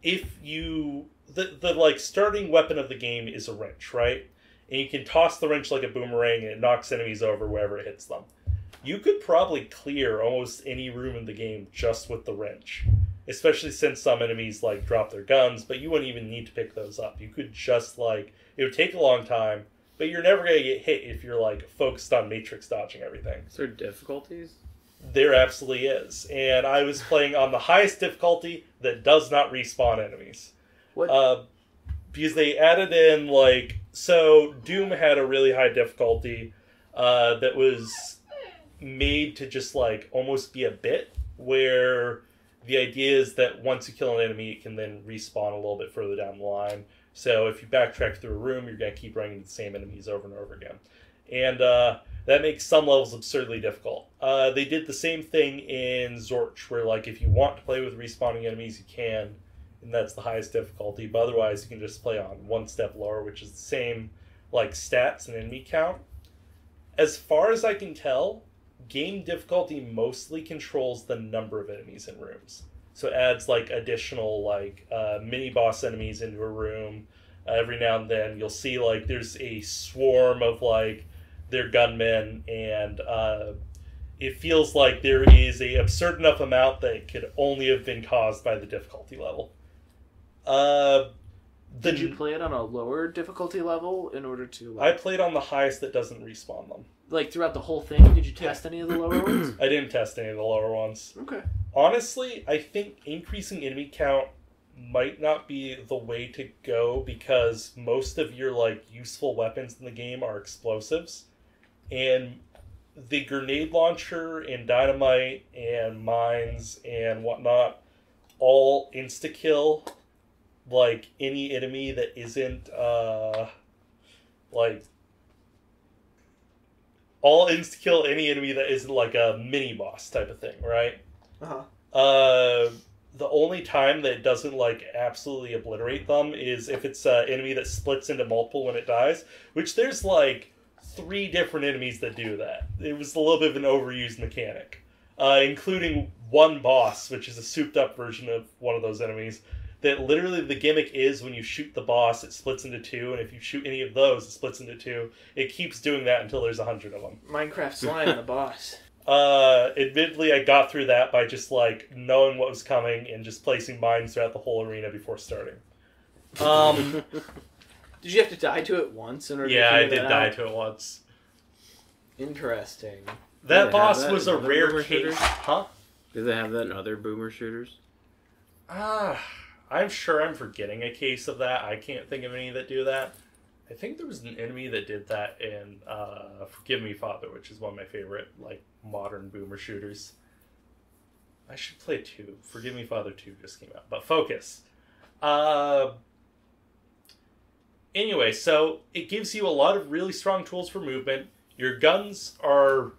If you the like starting weapon of the game is a wrench, right? And you can toss the wrench like a boomerang and it knocks enemies over wherever it hits them. You could probably clear almost any room in the game just with the wrench. Especially since some enemies like drop their guns, but you wouldn't even need to pick those up. You could just like, it would take a long time, but you're never going to get hit if you're like focused on matrix dodging everything. Is there difficulties? There absolutely is. And I was playing on the highest difficulty that does not respawn enemies. What? Because they added in like, so Doom had a really high difficulty that was made to just like almost be a bit, where the idea is that once you kill an enemy, it can then respawn a little bit further down the line. So if you backtrack through a room, you're going to keep running into the same enemies over and over again. And that makes some levels absurdly difficult. They did the same thing in Zorch, where like if you want to play with respawning enemies, you can, and that's the highest difficulty. But otherwise, you can just play on one step lower, which is the same like stats and enemy count. As far as I can tell, game difficulty mostly controls the number of enemies in rooms. So it adds like additional like mini boss enemies into a room. Every now and then you'll see like there's a swarm of like their gunmen, and it feels like there is a absurd enough amount that it could only have been caused by the difficulty level. Did you play it on a lower difficulty level in order to... I played on the highest that doesn't respawn them. Like throughout the whole thing? Did you test any of the lower ones? I didn't test any of the lower ones. Okay. Honestly, I think increasing enemy count might not be the way to go, because most of your like useful weapons in the game are explosives. And the grenade launcher and dynamite and mines and whatnot all insta-kill like any enemy that isn't like all insta-kill any enemy that isn't like a mini boss type of thing, right? The only time that it doesn't like absolutely obliterate them is if it's an enemy that splits into multiple when it dies, which there's like 3 different enemies that do that. It was a little bit of an overused mechanic, including one boss, which is a souped up version of one of those enemies, that literally the gimmick is when you shoot the boss, it splits into 2, and if you shoot any of those, it splits into 2. It keeps doing that until there's 100 of them. Minecraft slime, the boss. Admittedly, I got through that by just like knowing what was coming and just placing mines throughout the whole arena before starting. Did you have to die to it once in order Yeah, to I figure did that die out? to it once. Interesting. That they boss have that was in a other rare boomer case. shooters? Huh? Do they have that in other boomer shooters? I'm sure I'm forgetting a case of that. I can't think of any that do that. I think there was an enemy that did that in Forgive Me Father, which is one of my favorite like modern boomer shooters. I should play 2. Forgive Me Father 2 just came out. But focus. Anyway, so it gives you a lot of really strong tools for movement. Your guns are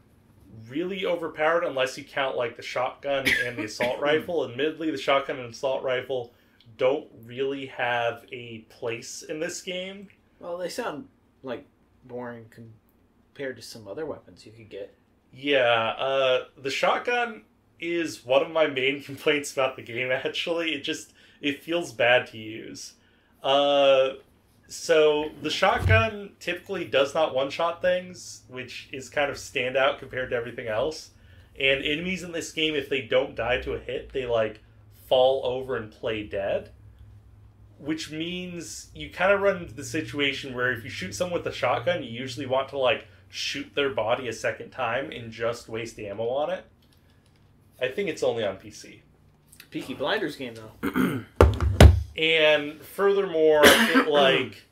really overpowered unless you count like the shotgun and the assault rifle. Admittedly, the shotgun and assault rifle don't really have a place in this game. Well, they sound like boring compared to some other weapons you could get. Yeah, the shotgun is one of my main complaints about the game, actually. It feels bad to use. So the shotgun typically does not one-shot things, which is kind of standout compared to everything else. And enemies in this game, if they don't die to a hit, they like fall over and play dead. which means you kind of run into the situation where if you shoot someone with a shotgun, you usually want to, like, shoot their body a second time and just waste ammo on it. I think it's only on PC. Peaky Blinders game, though. And furthermore, it, like...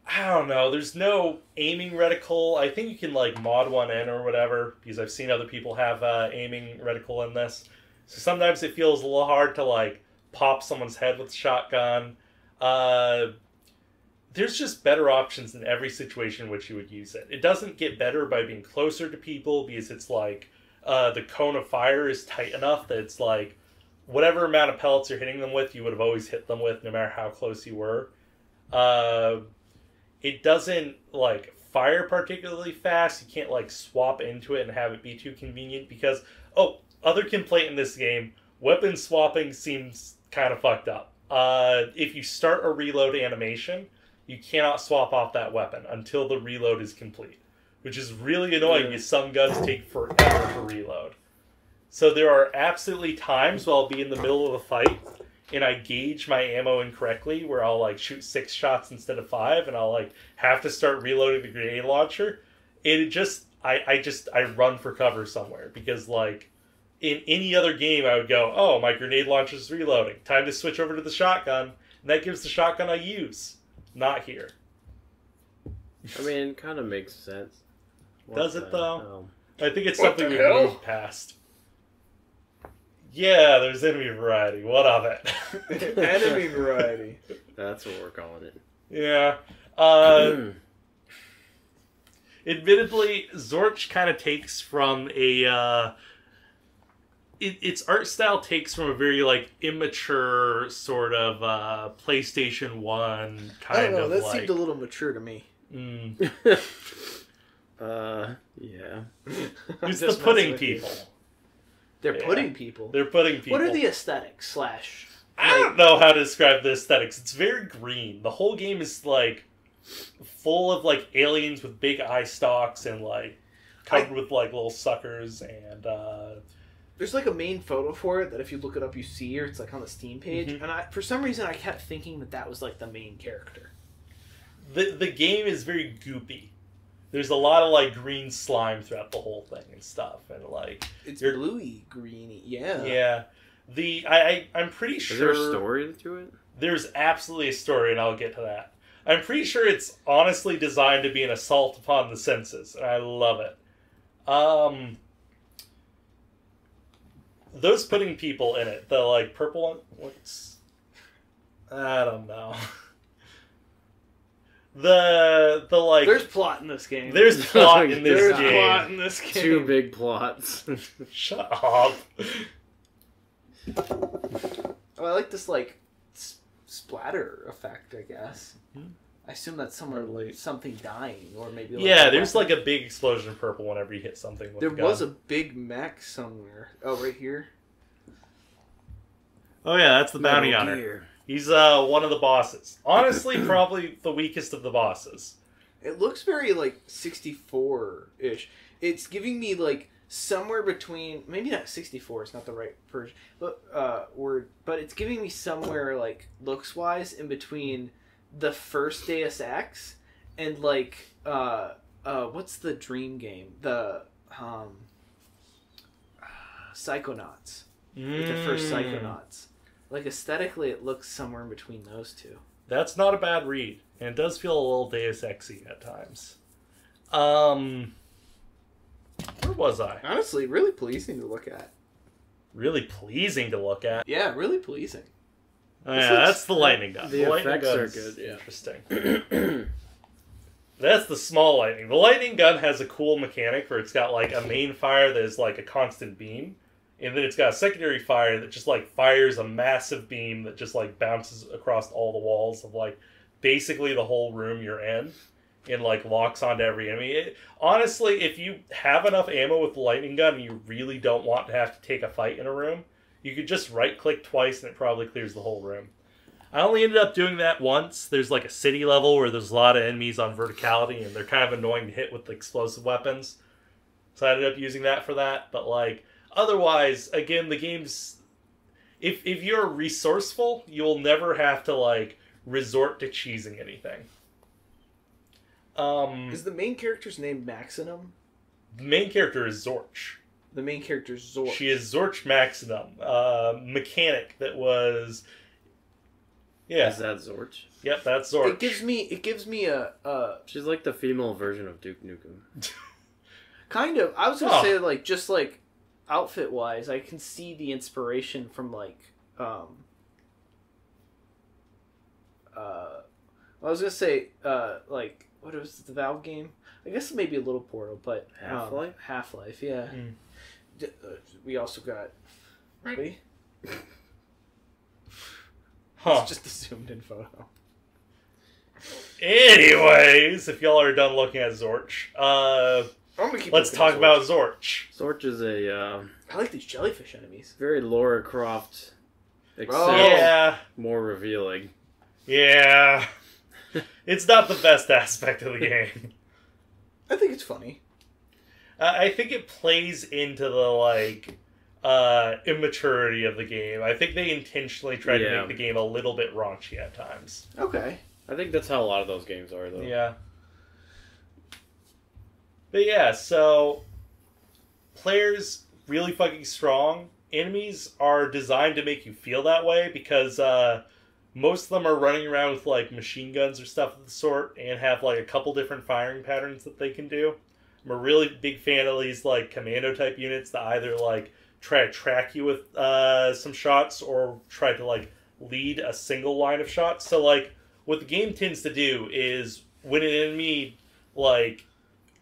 I don't know, there's no aiming reticle. I think you can, like, mod one in or whatever, because I've seen other people have aiming reticle in this. So sometimes it feels a little hard to, like, pop someone's head with a shotgun. There's just better options in every situation in which you would use it. It doesn't get better by being closer to people, because it's, like, the cone of fire is tight enough that it's, like, whatever amount of pellets you're hitting them with, you would have always hit them with, no matter how close you were. It doesn't, like, fire particularly fast. You can't, like, swap into it and have it be too convenient because, other complaint in this game, weapon swapping seems kind of fucked up. If you start a reload animation, you cannot swap off that weapon until the reload is complete, which is really annoying because some guns take forever to reload. So there are absolutely times where I'll be in the middle of a fight and I gauge my ammo incorrectly, where I'll, like, shoot 6 shots instead of 5, and I'll, like, have to start reloading the grenade launcher. I run for cover somewhere, because, like, in any other game I would go, oh, my grenade launcher's reloading. Time to switch over to the shotgun, and that gives the shotgun I use. Not here. I mean, it kind of makes sense. Does it, though? Hell? I think it's something we've moved past. Yeah, there's enemy variety. What of it? Enemy variety. That's what we're calling it. Yeah. Admittedly, Zorch kind of takes from a... its art style takes from a very, like, immature sort of PlayStation 1 kind of, I don't know, that like... seemed a little mature to me. Yeah. It's the pudding people. They're pudding people. They're pudding people. What are the aesthetics slash... I don't know how to describe the aesthetics. It's very green. The whole game is, like, full of, like, aliens with big eye stalks and, like, covered with, like, little suckers and, There's, like, a main photo for it that if you look it up, you see, or it's, like, on the Steam page. Mm-hmm. And for some reason, I kept thinking that was, like, the main character. The game is very goopy. There's a lot of, like, green slime throughout the whole thing and stuff, and, like... It's bluey, greeny, yeah. Yeah. I'm pretty sure... Is there a story to it? There's absolutely a story, and I'll get to that. I'm pretty sure it's honestly designed to be an assault upon the senses, and I love it. Those pudding people in it, the, like, purple one... What's... I don't know. The like... There's plot in this game. There's plot in this game. There's plot in this game. 2 big plots. Shut up. Oh, I like this, like, splatter effect, I guess. Mm-hmm. I assume that's something dying, or maybe... Like, yeah, there's, like, a big explosion of purple whenever you hit something with There a gun. was a big mech somewhere. Oh, right here? Oh, yeah, that's the bounty Metal hunter. Gear. He's one of the bosses. Honestly, probably the weakest of the bosses. It looks very, like, 64-ish. It's giving me, like, somewhere between... Maybe not 64, it's not the right version. Word. But it's giving me somewhere, like, looks-wise, in between the first Deus Ex and, like, what's the dream game? The, Psychonauts. Like the first Psychonauts. Like, aesthetically, it looks somewhere in between those two. That's not a bad read. And it does feel a little Deus Ex-y at times. Where was I? Honestly, really pleasing to look at. Really pleasing to look at. Yeah, really pleasing. Oh, yeah, that's the lightning gun. The lightning effects are gun's good, yeah. Interesting. That's the small lightning. The lightning gun has a cool mechanic where it's got, like, a main fire that is, like, a constant beam. And then it's got a secondary fire that just, like, fires a massive beam that just, like, bounces across all the walls of, like, basically the whole room you're in. And, like, locks onto every enemy. Honestly, if you have enough ammo with the lightning gun and you really don't want to have to take a fight in a room, you could just right-click twice and it probably clears the whole room. I only ended up doing that once. There's, like, a city level where there's a lot of enemies on verticality and they're kind of annoying to hit with the explosive weapons. So I ended up using that for that. But, like... Otherwise, again, the game's... if you're resourceful, you'll never have to like resort to cheesing anything. Is the main character's name Maximum? The main character is Zorch. The main character's Zorch. She is Zorch Maximum, mechanic that was. Yeah. Is that Zorch? Yep, that's Zorch. It gives me a She's like the female version of Duke Nukem. kind of. I was gonna say like just like outfit wise, I can see the inspiration from like I was gonna say like what was the Valve game? I guess maybe a little Portal, but Half-Life? Half-Life, yeah. We also got Ready? It's just a zoomed in photo. Anyways, if y'all are done looking at Zorch, let's talk about Zorch. Zorch is a I like these jellyfish enemies. very Lara Croft, except more revealing. Yeah. It's not the best aspect of the game. I think it's funny. I think it plays into the, like, immaturity of the game. I think they intentionally tried to make the game a little bit raunchy at times. Okay. I think that's how a lot of those games are, though. Yeah. But yeah, so players really fucking strong. Enemies are designed to make you feel that way because most of them are running around with like machine guns or stuff of the sort and have like a couple different firing patterns that they can do. I'm a really big fan of these like commando type units that either like try to track you with some shots or try to like lead a single line of shots. So like what the game tends to do is when an enemy like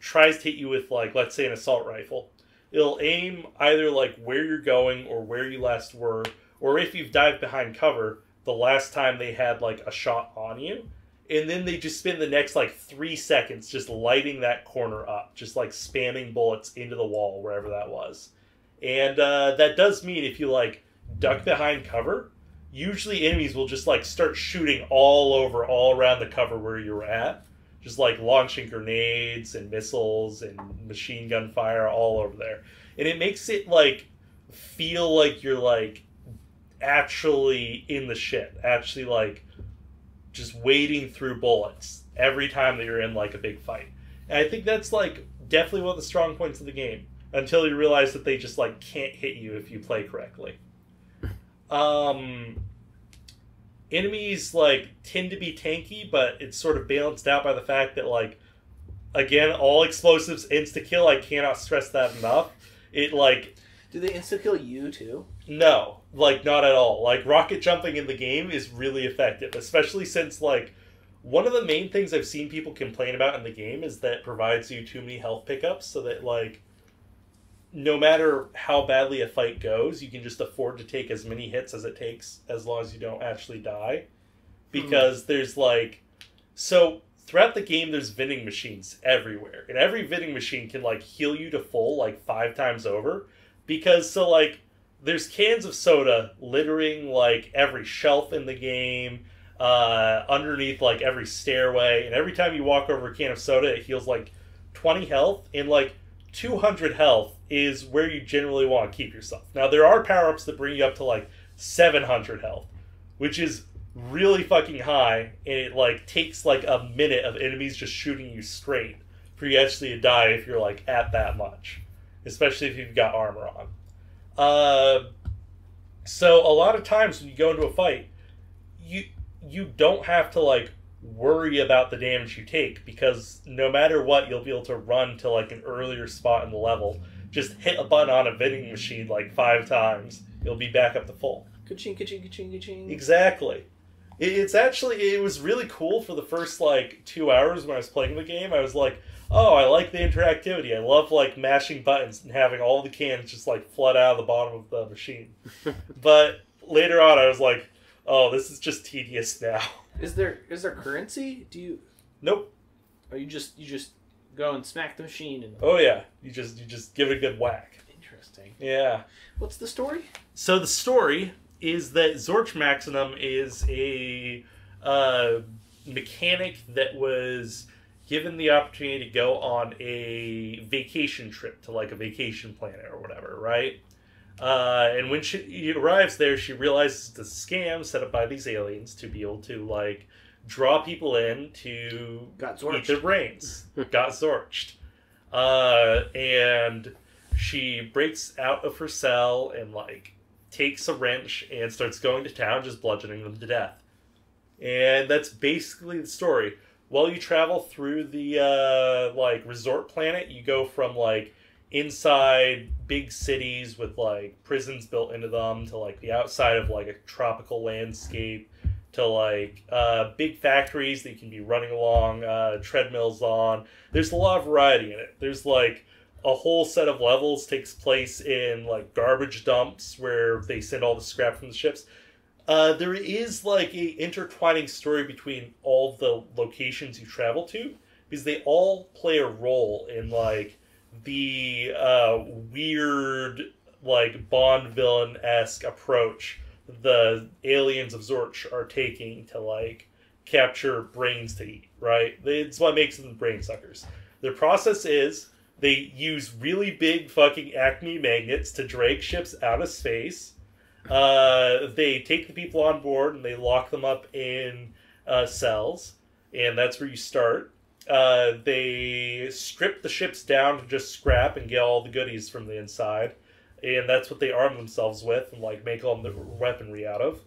tries to hit you with like let's say an assault rifle, it'll aim either like where you're going or where you last were, or if you've dived behind cover, the last time they had like a shot on you. And then they just spend the next like 3 seconds just lighting that corner up, just like spamming bullets into the wall, wherever that was. And that does mean if you like duck behind cover, usually enemies will just like start shooting all around the cover where you were at. Just like launching grenades and missiles and machine gun fire all over there. And it makes it like feel like you're like actually in the shit. Actually like just wading through bullets every time that you're in like a big fight. And I think that's like definitely one of the strong points of the game. Until you realize that they just like can't hit you if you play correctly. Enemies like tend to be tanky, but it's sort of balanced out by the fact that like again, all explosives insta-kill. I cannot stress that enough. It like do they insta-kill you too? No, like not at all. Like rocket jumping in the game is really effective, especially since like one of the main things I've seen people complain about in the game is that it provides you too many health pickups, so that like no matter how badly a fight goes, you can just afford to take as many hits as it takes as long as you don't actually die. Because there's like... So, throughout the game, there's vending machines everywhere. And every vending machine can like heal you to full like 5 times over. Because, so like, there's cans of soda littering like every shelf in the game, underneath like every stairway. And every time you walk over a can of soda, it heals like 20 health. And like 200 health is where you generally want to keep yourself. Now, there are power-ups that bring you up to, like, 700 health, which is really fucking high, and it, like, takes, like, a minute of enemies just shooting you straight for you actually to die if you're, like, at that much, especially if you've got armor on. So, a lot of times when you go into a fight, you don't have to, like, worry about the damage you take, because no matter what, you'll be able to run to like an earlier spot in the level, just hit a button on a vending machine like 5 times, you'll be back up to full. Ka-ching, ka-ching, ka-ching, ka-ching. Exactly. It was really cool for the first like 2 hours when I was playing the game. I was like, oh, I like the interactivity. I love like mashing buttons and having all the cans just like flood out of the bottom of the machine. But later on I was like, oh, this is just tedious now. Is there currency? Do you? Nope. Or you just go and smack the machine and? Oh yeah, you just give it a good whack. Interesting. Yeah. What's the story? So the story is that Zorch Maximum is a mechanic that was given the opportunity to go on a vacation trip to like a vacation planet or whatever, right? And when she arrives there, she realizes it's a scam set up by these aliens to be able to, like, draw people in to Got eat Zorched. their brains. Got Zorched. And she breaks out of her cell and, like, takes a wrench and starts going to town, just bludgeoning them to death. And that's basically the story. While you travel through the, like, resort planet, you go from, like, inside big cities with, like, prisons built into them to, like, the outside of, like, a tropical landscape to, like, big factories that you can be running along, treadmills on. There's a lot of variety in it. There's, like, a whole set of levels takes place in, like, garbage dumps where they send all the scrap from the ships. There is, like, a intertwining story between all the locations you travel to, because they all play a role in, like, the weird, like, Bond villain-esque approach the aliens of Zorch are taking to, like, capture brains to eat, right? It's what makes them brain suckers. Their process is they use really big fucking Acme magnets to drag ships out of space. They take the people on board and they lock them up in cells, and that's where you start. They strip the ships down to just scrap and get all the goodies from the inside, and that's what they arm themselves with and, like, make all the weaponry out of.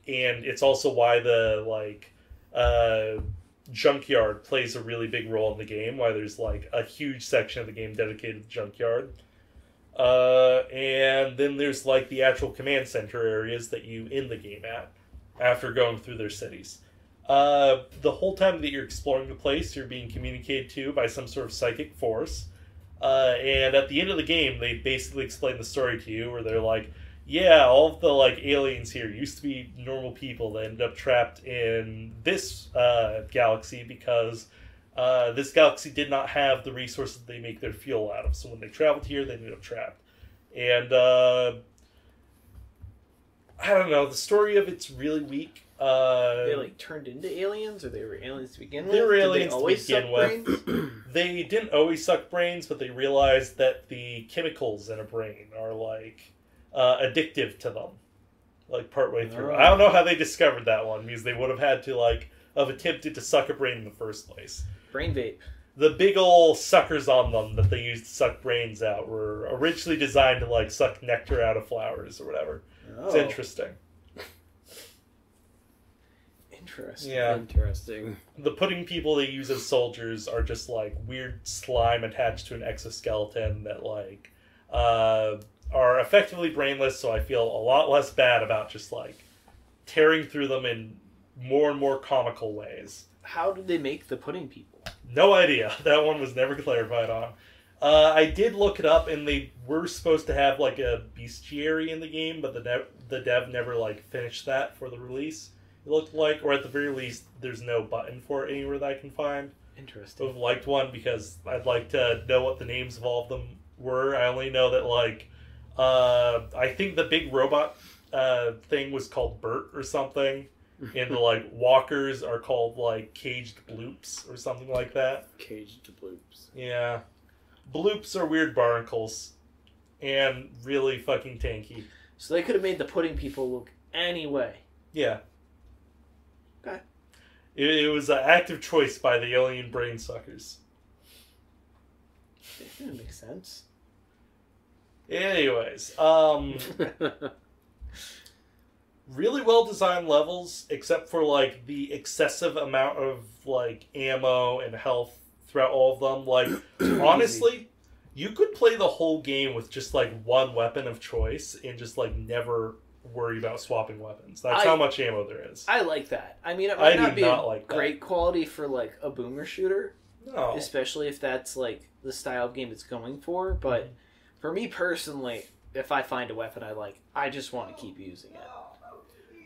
And it's also why the, like, junkyard plays a really big role in the game, why there's, like, a huge section of the game dedicated to the junkyard. And then there's, like, the actual command center areas that you end the game at after going through their cities. The whole time that you're exploring the place, you're being communicated to by some sort of psychic force. And at the end of the game, they basically explain the story to you, where they're like, yeah, all of the, like, aliens here used to be normal people that ended up trapped in this galaxy because this galaxy did not have the resources they make their fuel out of. So when they traveled here, they ended up trapped. And I don't know, the story of it's really weak. They, like, turned into aliens, or they were aliens to begin with? They were Did aliens they always to begin suck with. brains? They didn't always suck brains, but they realized that the chemicals in a brain are, like, addictive to them, like, partway through. Oh. I don't know how they discovered that one, because they would have had to, like, have attempted to suck a brain in the first place. Brain vape. The big ol' suckers on them that they used to suck brains out were originally designed to, like, suck nectar out of flowers or whatever. Oh. It's interesting. Interesting. Yeah. Interesting. The pudding people they use as soldiers are just, like, weird slime attached to an exoskeleton that, like, are effectively brainless, so I feel a lot less bad about just, like, tearing through them in more and more comical ways. How did they make the pudding people? No idea. That one was never clarified on. I did look it up, and they were supposed to have, like, a bestiary in the game, but the dev never, like, finished that for the release. It looked like, or at the very least, there's no button for it anywhere that I can find. I Interesting. would have liked one, because I'd like to know what the names of all of them were. I only know that, like, I think the big robot thing was called Bert or something, and the, like, walkers are called, like, caged bloops or something like that. Caged bloops. Yeah. Bloops are weird barnacles, and really fucking tanky. So they could have made the pudding people look any way. Yeah. Okay. It was an active choice by the alien brain suckers. That makes sense. Anyways, really well designed levels, except for, like, the excessive amount of, like, ammo and health throughout all of them. Like, honestly, you could play the whole game with just, like, one weapon of choice and just, like, never worry about swapping weapons. That's how much ammo there is. I like that. I mean, it might not be like great quality for, like, a boomer shooter, No. especially if that's, like, the style of game it's going for, but for me personally, if I find a weapon I like, I just want to keep using it.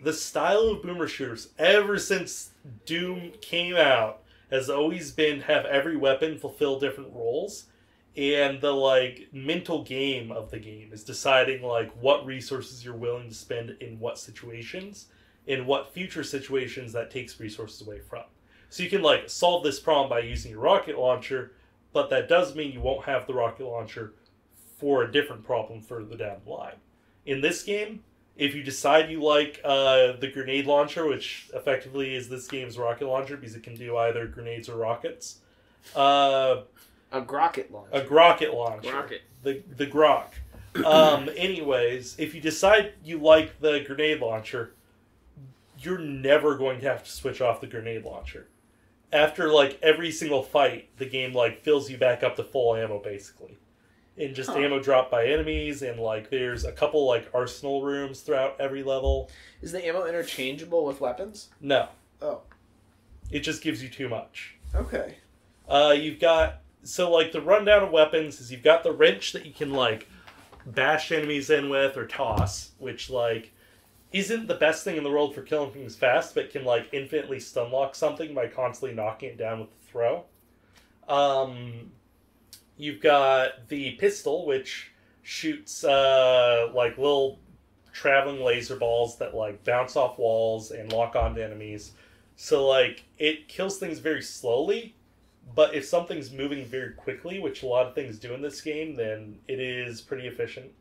The style of boomer shooters, ever since Doom came out, has always been have every weapon fulfill different roles, and the, like, mental game of the game is deciding, like, what resources you're willing to spend in what situations, in what future situations that takes resources away from. So you can, like, solve this problem by using your rocket launcher, but that does mean you won't have the rocket launcher for a different problem further down the line. In this game, if you decide you like the grenade launcher, which effectively is this game's rocket launcher because it can do either grenades or rockets. A grocket launcher. A grocket launcher. Rocket. The grok. Anyways, if you decide you like the grenade launcher, you're never going to have to switch off the grenade launcher. After, like, every single fight, the game, like, fills you back up to full ammo, basically. And just ammo dropped by enemies, and, like, there's a couple, like, arsenal rooms throughout every level. Is the ammo interchangeable with weapons? No. Oh. It just gives you too much. Okay. You've got... So, like, the rundown of weapons is you've got the wrench that you can, like, bash enemies in with or toss, which, like, isn't the best thing in the world for killing things fast, but can, like, infinitely stun lock something by constantly knocking it down with the throw. You've got the pistol, which shoots, like, little traveling laser balls that, like, bounce off walls and lock onto enemies. So, like, it kills things very slowly, but if something's moving very quickly, which a lot of things do in this game, then it is pretty efficient.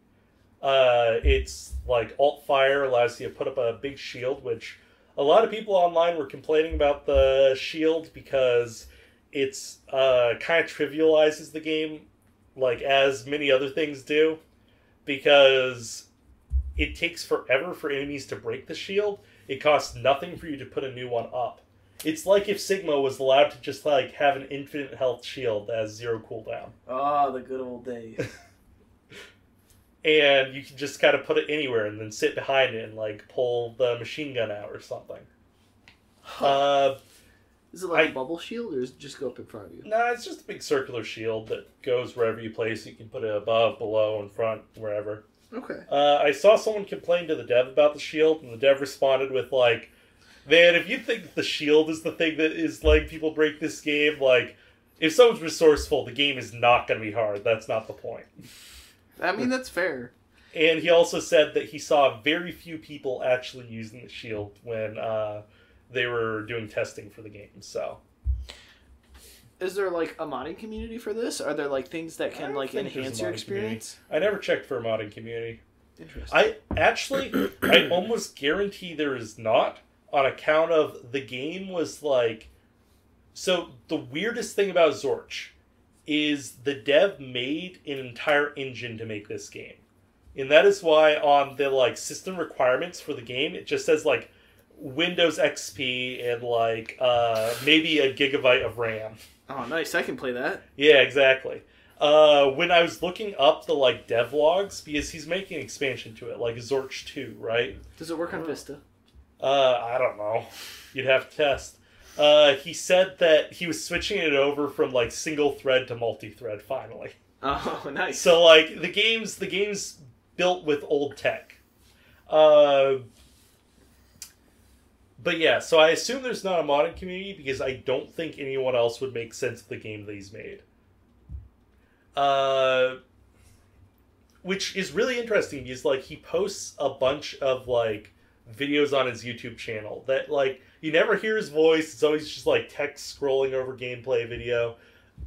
It's like alt fire allows you to put up a big shield, which a lot of people online were complaining about the shield because it's kind of trivializes the game, like as many other things do, because it takes forever for enemies to break the shield. It costs nothing for you to put a new one up. It's like if Sigma was allowed to just like have an infinite health shield that has 0 cooldown. Oh, the good old days. And you can just kind of put it anywhere and then sit behind it and, like, pull the machine gun out or something. Is it like a bubble shield, or does it just go up in front of you? Nah, it's just a big circular shield that goes wherever you place it. You can put it above, below, in front, wherever. Okay. I saw someone complain to the dev about the shield, and the dev responded with, like, man, if you think the shield is the thing that is letting people break this game, like, if someone's resourceful, the game is not going to be hard. That's not the point. I mean, that's fair. And he also said that he saw very few people actually using the shield when they were doing testing for the game, so... Is there, like, a modding community for this? Are there, like, things that can, like, think there's enhance a your modding experience? community. I never checked for a modding community. Interesting. I almost guarantee there is not, on account of the game was, like... So, the weirdest thing about Zorch is the dev made an entire engine to make this game. And that is why on the, like, system requirements for the game, it just says, like, Windows XP and, like, maybe a gigabyte of RAM. Oh, nice. I can play that. Yeah, exactly. When I was looking up the, like, devlogs, because he's making an expansion to it, like Zorch 2, right? Does it work on Vista? I don't know. You'd have to test. He said that he was switching it over from, like, single thread to multi-thread finally. Oh, nice. So, like, the game's built with old tech. But yeah, so I assume there's not a modding community because I don't think anyone else would make sense of the game that he's made. Which is really interesting because, like, he posts a bunch of, like, videos on his YouTube channel that, like, you never hear his voice. It's always just, like, text scrolling over gameplay video.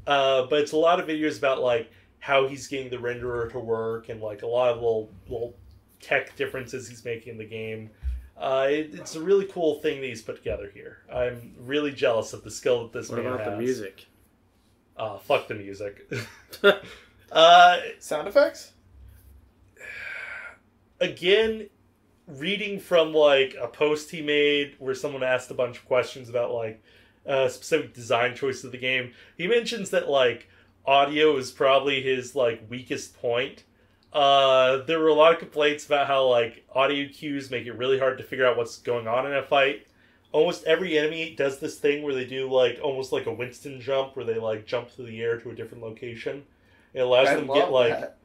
But it's a lot of videos about, like, how he's getting the renderer to work and, like, a lot of little tech differences he's making in the game. It's a really cool thing that he's put together here. I'm really jealous of the skill that this man has. What about the music? Fuck the music. Sound effects? Again, reading from, like, a post he made where someone asked a bunch of questions about, like, specific design choices of the game, he mentions that, like, audio is probably his, like, weakest point. There were a lot of complaints about how, like, audio cues make it really hard to figure out what's going on in a fight. Almost every enemy does this thing where they do, like, almost like a Winston jump, where they, like, jump through the air to a different location. It allows them to get, like... That.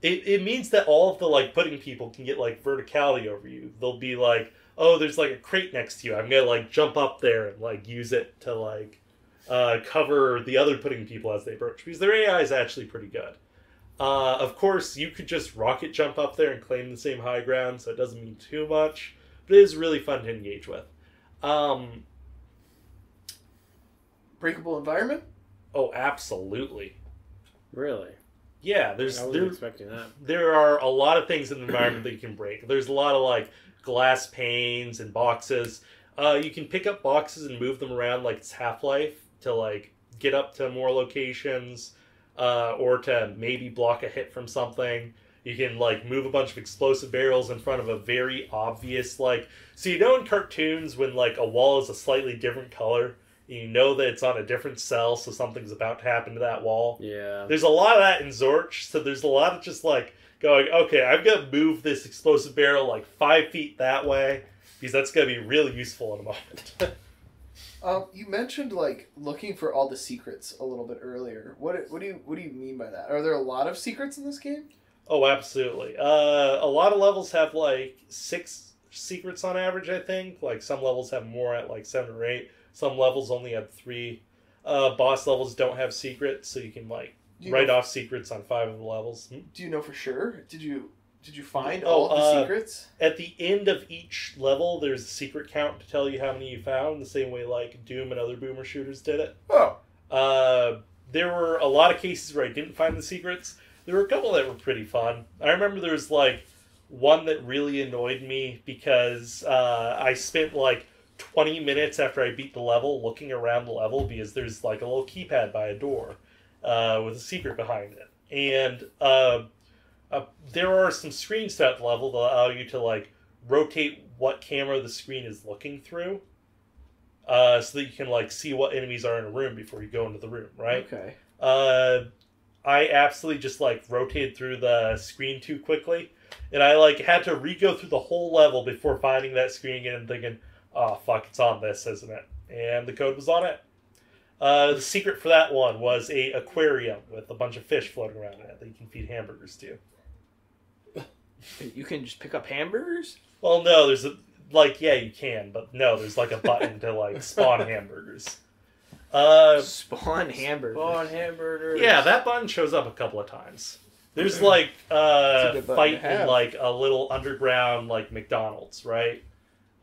It means that all of the, like, pudding people can get, like, verticality over you. They'll be like, oh, there's, like, a crate next to you. I'm gonna, like, jump up there and, like, use it to, like, cover the other pudding people as they approach. Because their AI is actually pretty good. Of course, you could just rocket jump up there and claim the same high ground, so it doesn't mean too much. But it is really fun to engage with. Breakable environment? Oh, absolutely. Really? Yeah, I wasn't expecting that. there are a lot of things in the environment that you can break. There's a lot of like glass panes and boxes. You can pick up boxes and move them around like it's Half-Life to like get up to more locations, or to maybe block a hit from something. You can like move a bunch of explosive barrels in front of a very obvious like. So you know in cartoons when like a wall is a slightly different color, you know that it's on a different cell, so something's about to happen to that wall. Yeah. There's a lot of that in Zorch, so there's a lot of just like going, okay, I've got to move this explosive barrel like 5 feet that way, because that's going to be really useful in a moment. You mentioned like looking for all the secrets a little bit earlier. What do you mean by that? Are there a lot of secrets in this game? Oh, absolutely. A lot of levels have like 6 secrets on average, I think. Like some levels have more at like 7 or 8. Some levels only have 3. Boss levels don't have secrets, so you can like write off secrets on 5 of the levels. Do you know for sure? Did you find all the secrets? At the end of each level, there's a secret count to tell you how many you found, the same way like Doom and other boomer shooters did it. Oh. There were a lot of cases where I didn't find the secrets. There were a couple that were pretty fun. I remember there was like one that really annoyed me because I spent like 20 minutes after I beat the level looking around the level because there's like a little keypad by a door with a secret behind it. And there are some screens throughout the level that allow you to like rotate what camera the screen is looking through, so that you can like see what enemies are in a room before you go into the room, right? Okay. I absolutely just like rotated through the screen too quickly, and I like had to re-go through the whole level before finding that screen again and thinking, oh fuck, it's on this, isn't it? And the code was on it. The secret for that one was a aquarium with a bunch of fish floating around in it that you can feed hamburgers to. You can just pick up hamburgers? Well, no, there's a like yeah, you can, but no, there's like a button to like spawn hamburgers. Spawn hamburgers. Spawn hamburgers. Yeah, that button shows up a couple of times. There's like good button fight to have. in like a little underground like McDonald's, right?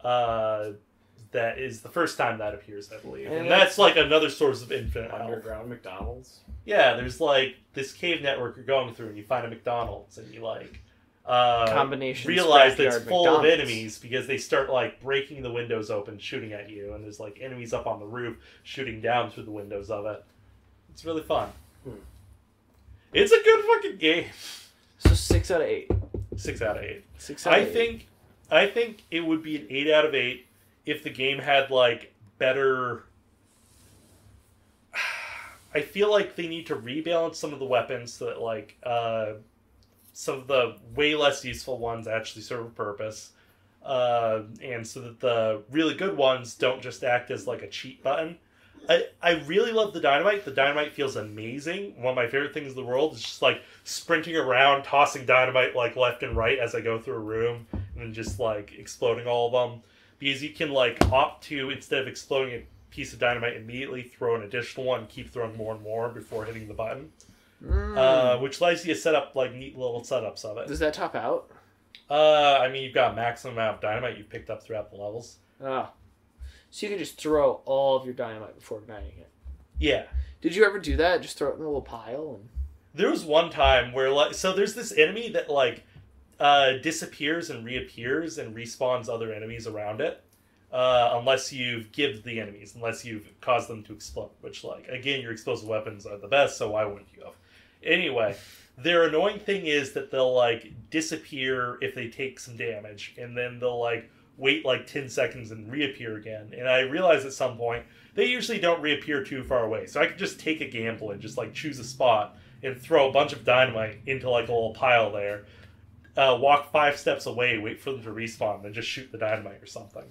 That is the first time that appears, I believe, and that's like another source of infinite health. Underground McDonald's. Yeah, there's like this cave network you're going through, and you find a McDonald's, and you like Combination realize that it's scrapyard full of McDonald's. enemies because they start like breaking the windows open, shooting at you, and there's like enemies up on the roof shooting down through the windows of it. It's really fun. It's a good fucking game. So 6 out of 8. 6 out of 8. 6 out of 8. I think it would be an 8 out of 8 if the game had like better. I feel like they need to rebalance some of the weapons so that like some of the way less useful ones actually serve a purpose, and so that the really good ones don't just act as like a cheat button. I really love the dynamite. The dynamite feels amazing. One of my favorite things in the world is just like sprinting around, tossing dynamite like left and right as I go through a room, and then just like exploding all of them. Because you can like opt to, instead of exploding a piece of dynamite immediately, throw an additional one and keep throwing more and more before hitting the button. Which allows you to set up like neat little setups of it. Does that top out? I mean, you've got a maximum amount of dynamite you've picked up throughout the levels. Oh. So you can just throw all of your dynamite before igniting it. Yeah. Did you ever do that? Just throw it in a little pile? And... There was one time where like, so there's this enemy that like disappears and reappears and respawns other enemies around it. Unless you've given the enemies, unless you've caused them to explode. Which, like, again, your explosive weapons are the best, so why wouldn't you have? Anyway, their annoying thing is that they'll, like, disappear if they take some damage, and then they'll, like, wait, like, 10 seconds and reappear again. And I realized at some point, they usually don't reappear too far away. So I could just take a gamble and just, like, choose a spot and throw a bunch of dynamite into, like, a little pile there. Walk 5 steps away, wait for them to respawn, and then just shoot the dynamite or something.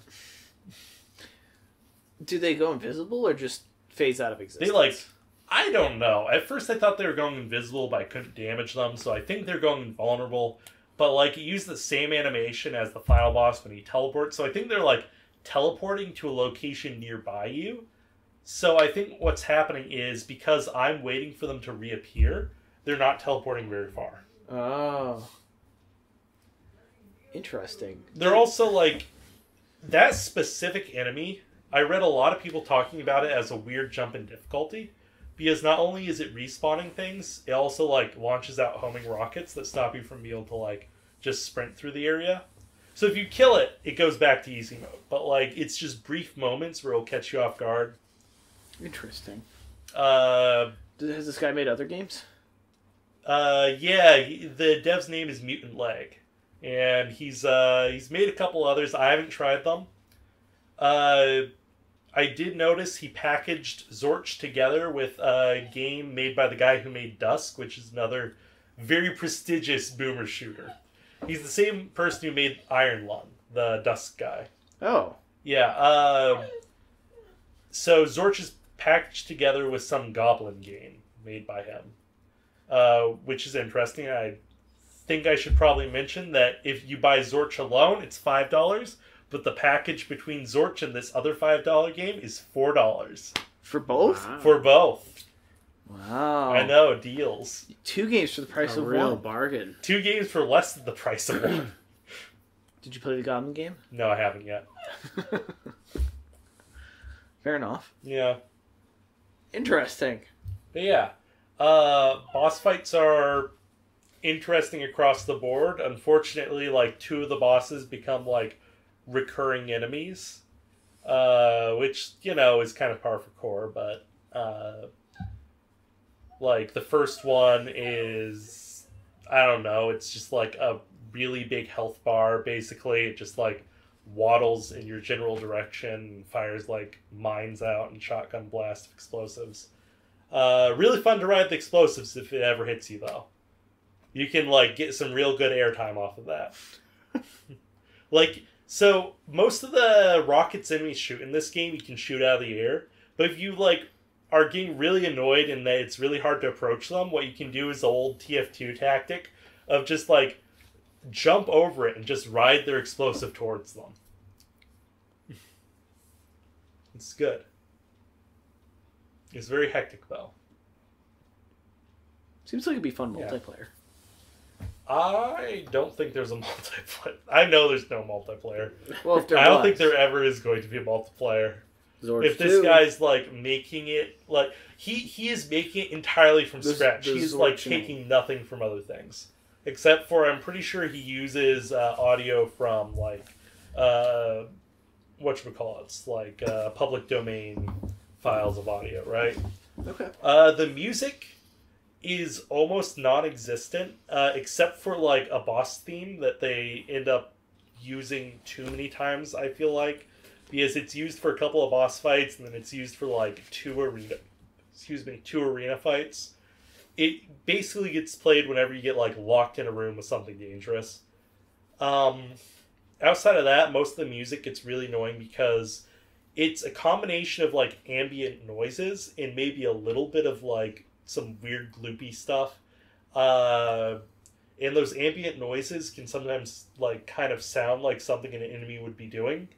Do they go invisible or just phase out of existence? They like, I don't know. At first I thought they were going invisible, but I couldn't damage them, so I think they're going invulnerable. But like, you use the same animation as the final boss when he teleports, so I think they're like teleporting to a location nearby you. So I think what's happening is because I'm waiting for them to reappear, they're not teleporting very far. Oh. Interesting. They're also like, that specific enemy, I read a lot of people talking about it as a weird jump in difficulty, because not only is it respawning things, it also like launches out homing rockets that stop you from being able to like just sprint through the area. So if you kill it, it goes back to easy mode. But like it's just brief moments where it'll catch you off guard. Interesting. Has this guy made other games? Yeah, the dev's name is Mutant Leg, and he's made a couple others. I haven't tried them. I did notice he packaged Zorch together with a game made by the guy who made Dusk, which is another very prestigious boomer shooter. He's the same person who made Iron Lung, the Dusk guy. Oh. Yeah, so Zorch is packaged together with some Goblin game made by him, which is interesting. I think I should probably mention that if you buy Zorch alone, it's $5, but the package between Zorch and this other $5 game is $4. For both? Wow. For both. Wow. I know, deals. 2 games for the price A of real one. bargain. 2 games for less than the price of one. Did you play the Goblin game? No, I haven't yet. Fair enough. Yeah. Interesting. But yeah, boss fights are interesting across the board. Unfortunately, like 2 of the bosses become like recurring enemies, which is kind of par for core. But like the first one is, I don't know, it's just like a really big health bar. Basically, it just like waddles in your general direction and fires like mines out and shotgun blast of explosives. Really fun to ride the explosives if it ever hits you, though. You can like get some real good airtime off of that. Like, so most of the rockets enemies shoot in this game you can shoot out of the air, but if you like are getting really annoyed and that it's really hard to approach them, what you can do is the old TF2 tactic of just like jump over it and just ride their explosive towards them. It's good. It's very hectic, though. Seems like it'd be fun Yeah. multiplayer. I don't think there's a multiplayer. I know there's no multiplayer. Well, if there I don't was. think there ever is going to be a multiplayer. Zorch If this 2. guy's like making it, like he is making it entirely from scratch. the He's like Zorch taking nothing from other things, except for I'm pretty sure he uses audio from like whatchamacallits, like public domain files of audio, right? Okay. The music is almost non-existent, except for like a boss theme that they end up using too many times, I feel like, because it's used for a couple of boss fights and then it's used for like 2 arena fights. It basically gets played whenever you get like locked in a room with something dangerous. Outside of that, most of the music gets really annoying because it's a combination of like ambient noises and maybe a little bit of like some weird gloopy stuff. And those ambient noises can sometimes like kind of sound like something an enemy would be doing.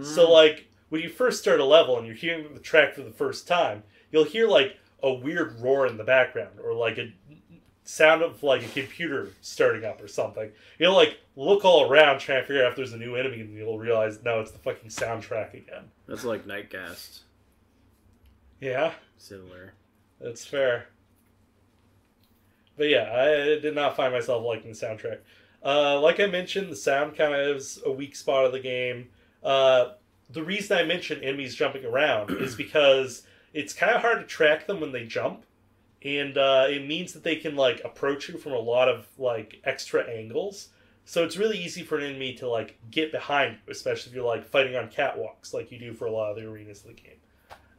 So like when you first start a level and you're hearing the track for the first time, you'll hear like a weird roar in the background or like a sound of like a computer starting up or something. You'll like look all around trying to figure out if there's a new enemy and you'll realize no, it's the fucking soundtrack again. That's like Nightghast. Yeah, Similar. that's fair. But yeah, I did not find myself liking the soundtrack. Like I mentioned, the sound kind of is a weak spot of the game. The reason I mentioned enemies jumping around is because it's kind of hard to track them when they jump. And it means that they can like approach you from a lot of like extra angles. So it's really easy for an enemy to like get behind you, especially if you're like fighting on catwalks like you do for a lot of the arenas of the game.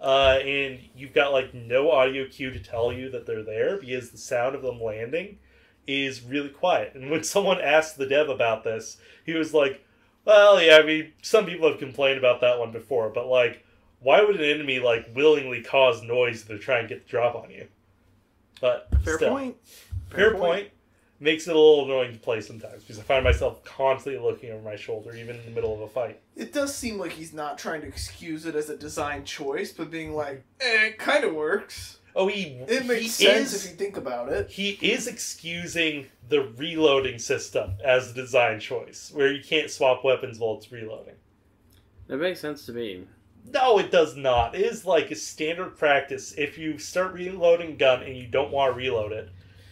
And you've got like no audio cue to tell you that they're there because the sound of them landing is really quiet. And when someone asked the dev about this, he was like, well, yeah, I mean, some people have complained about that one before, but like, why would an enemy like willingly cause noise if they're trying to get the drop on you? But Fair still, point. Fair point. Makes it a little annoying to play sometimes because I find myself constantly looking over my shoulder, even in the middle of a fight. It does seem like he's not trying to excuse it as a design choice, but being like, it kind of works. Oh, It makes sense if you think about it. He is excusing the reloading system as a design choice, where you can't swap weapons while it's reloading. That makes sense to me. No, it does not. It is like a standard practice. If you start reloading a gun and you don't want to reload it,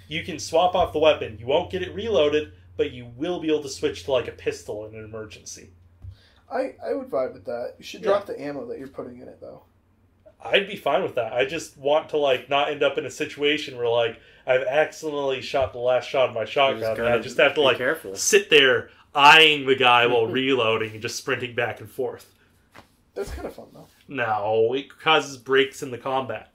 you can swap off the weapon. You won't get it reloaded, but you will be able to switch to like a pistol in an emergency. I would vibe with that. You should drop the ammo that you're putting in it, though. I'd be fine with that. I just want to like not end up in a situation where like I've accidentally shot the last shot of my shotgun and I just have to like sit there eyeing the guy while reloading and just sprinting back and forth. That's kind of fun, though. No, it causes breaks in the combat.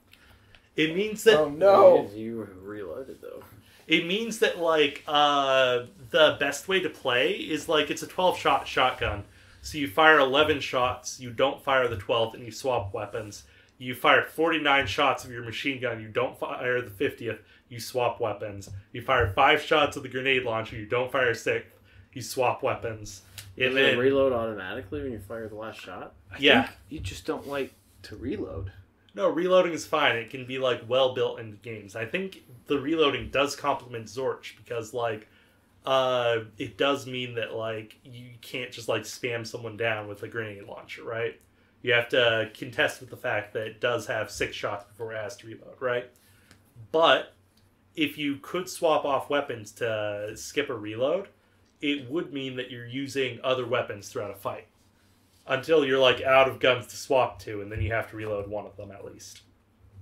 It means that... Oh, no! You reloaded, though. It means that, like, the best way to play is, like, it's a 12-shot shotgun. So you fire 11 shots, you don't fire the 12th, and you swap weapons. You fire 49 shots of your machine gun, you don't fire the 50th, you swap weapons. You fire 5 shots of the grenade launcher, you don't fire 6th, you swap weapons. Does it reload automatically when you fire the last shot? I think you just don't like to reload. No, reloading is fine. It can be, like, well built into games. I think the reloading does complement Zorch because, like, it does mean that, like, you can't just, like, spam someone down with a grenade launcher, right? You have to contest with the fact that it does have 6 shots before it has to reload, right? But if you could swap off weapons to skip a reload, it would mean that you're using other weapons throughout a fight. Until you're, like, out of guns to swap to, and then you have to reload one of them at least.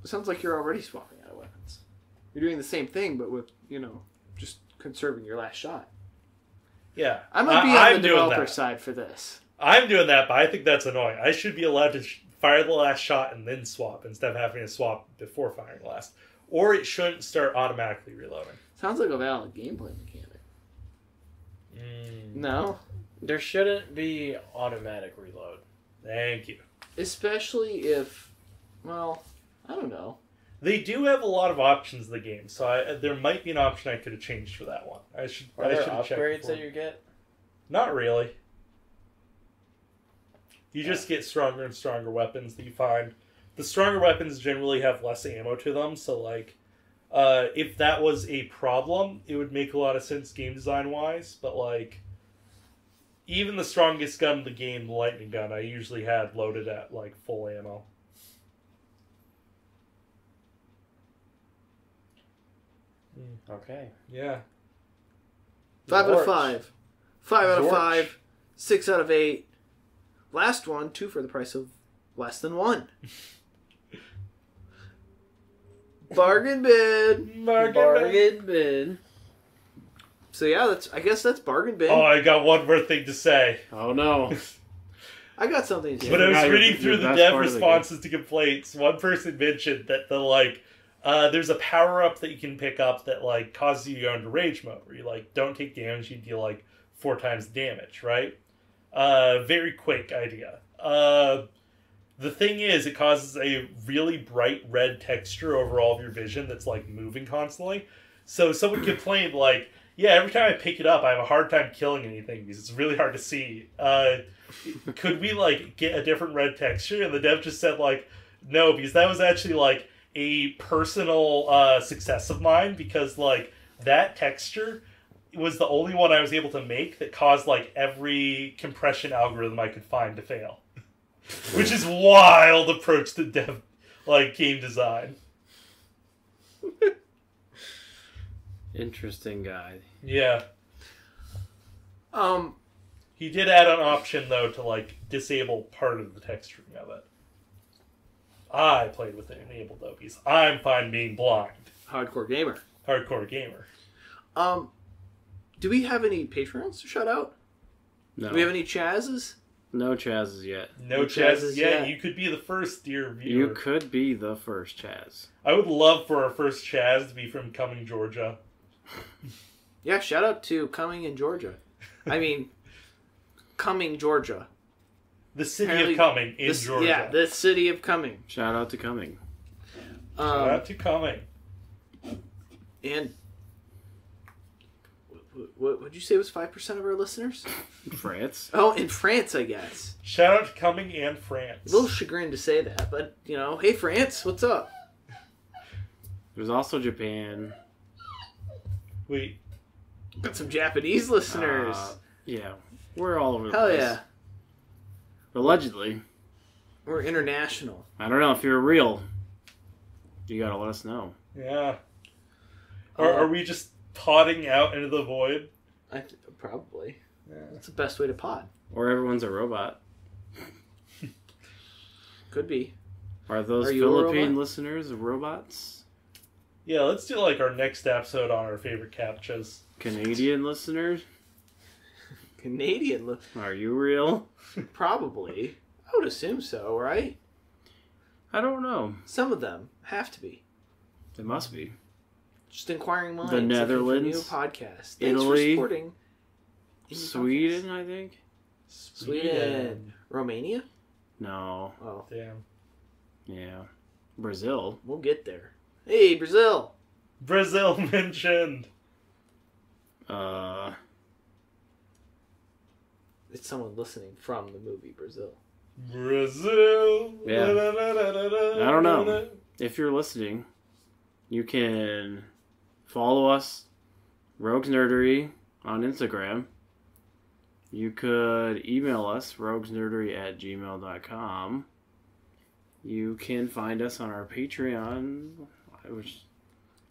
It sounds like you're already swapping out of weapons. You're doing the same thing, but with, just conserving your last shot. Yeah. I might be on the developer side for this. I'm doing that, but I think that's annoying. I should be allowed to fire the last shot and then swap, instead of having to swap before firing the last. Or it shouldn't start automatically reloading. Sounds like a valid gameplay mechanic. No? There shouldn't be automatic reload. Thank you. Especially if, well, I don't know. They do have a lot of options in the game, so there might be an option I could have changed for that one. Are there upgrades that you get? Not really. You just get stronger and stronger weapons that you find. The stronger weapons generally have less ammo to them, so like, if that was a problem, it would make a lot of sense game design-wise, but like, even the strongest gun in the game, the lightning gun, I usually had loaded at, like, full ammo. Okay. Yeah. 5 out of 5. 5 out of 5. 6 out of 8. Last one, 2 for the price of less than 1. Bargain bin. Bargain bin. So yeah, I guess that's bargain bin. Oh, I got one more thing to say. Oh no. I got something to say. When I was reading through the dev responses to complaints, one person mentioned that there's a power-up that you can pick up that, like, causes you to go into rage mode, where you, like, don't take damage, you deal, like, 4 times the damage, right? Very quick idea. The thing is, it causes a really bright red texture over all of your vision that's, like, moving constantly. So someone complained, like, yeah, every time I pick it up, I have a hard time killing anything because it's really hard to see. Could we, like, get a different red texture? And the dev just said, like, no, because that was actually, like, a personal success of mine, because, like, that texture was the only one I was able to make that caused, like, every compression algorithm I could find to fail. Which is wild approach to dev, like, game design. Interesting guy. Yeah. He did add an option, though, to, like, disable part of the texturing of it. I played with it enabled, though, because I'm fine being blind. Hardcore gamer. Hardcore gamer. Do we have any Patreons to shout out? No. Do we have any Chazzes? No Chazzes yet. No Chazzes yet. You could be the first, dear viewer. You could be the first Chaz. I would love for our first Chaz to be from Cumming, Georgia. Yeah, shout out to Cumming in Georgia. I mean, Cumming, Georgia. The city of Cumming in Georgia. Yeah, the city of Cumming. Shout out to Cumming. Shout out to Cumming. And what would you say was 5% of our listeners? France. Oh, in France, I guess. Shout out to Cumming and France. A little chagrined to say that, but, hey, France, what's up? There's also Japan. Wait. Got some Japanese listeners. Yeah. We're all over the Hell place. yeah. Allegedly. We're international. I don't know if you're real. You gotta let us know. Yeah. Are we just podding out into the void? Probably. Yeah. That's the best way to pod. Or everyone's a robot. Could be. Are those Are you a Philippine robot? listeners robots? Yeah, let's do like our next episode on our favorite captchas. Canadian listeners? Canadian. Are you real? Probably. I would assume so, right? I don't know. Some of them have to be. It must be. Just inquiring minds. The looking for Netherlands, new podcast. Thanks Italy, for supporting indie Sweden, podcasts. I think. Sweden. Romania? No. Oh, Damn. Yeah. Brazil. we'll get there. Hey, Brazil. Brazil mentioned. It's someone listening from the movie Brazil. Brazil. Yeah. I don't know. If you're listening, you can follow us, Rogues Nerdery, on Instagram. You could email us, roguesnerdery@gmail.com. You can find us on our Patreon, which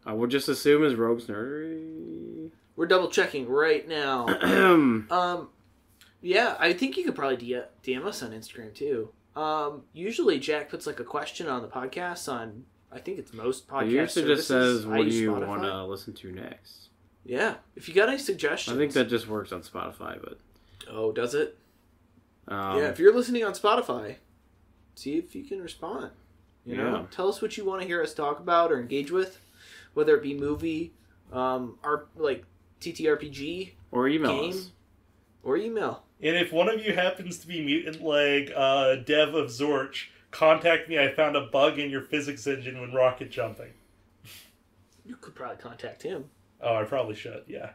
I would just assume is Rogues Nerdery. We're double checking right now. Yeah, I think you could probably DM us on Instagram too. Usually Jack puts like a question on the podcast on, I think it's most podcast It usually just services. says, I what do use you Spotify. want to listen to next? Yeah, if you got any suggestions. I think that just works on Spotify, but... Oh, does it? yeah, Yeah, if you're listening on Spotify, see if you can respond. You know, Yeah. tell us what you want to hear us talk about or engage with, whether it be movie, our like TTRPG, or email game, us. or email. And if one of you happens to be mutant leg dev of Zorch, contact me. I found a bug in your physics engine when rocket jumping. You could probably contact him. Oh, I probably should. Yeah.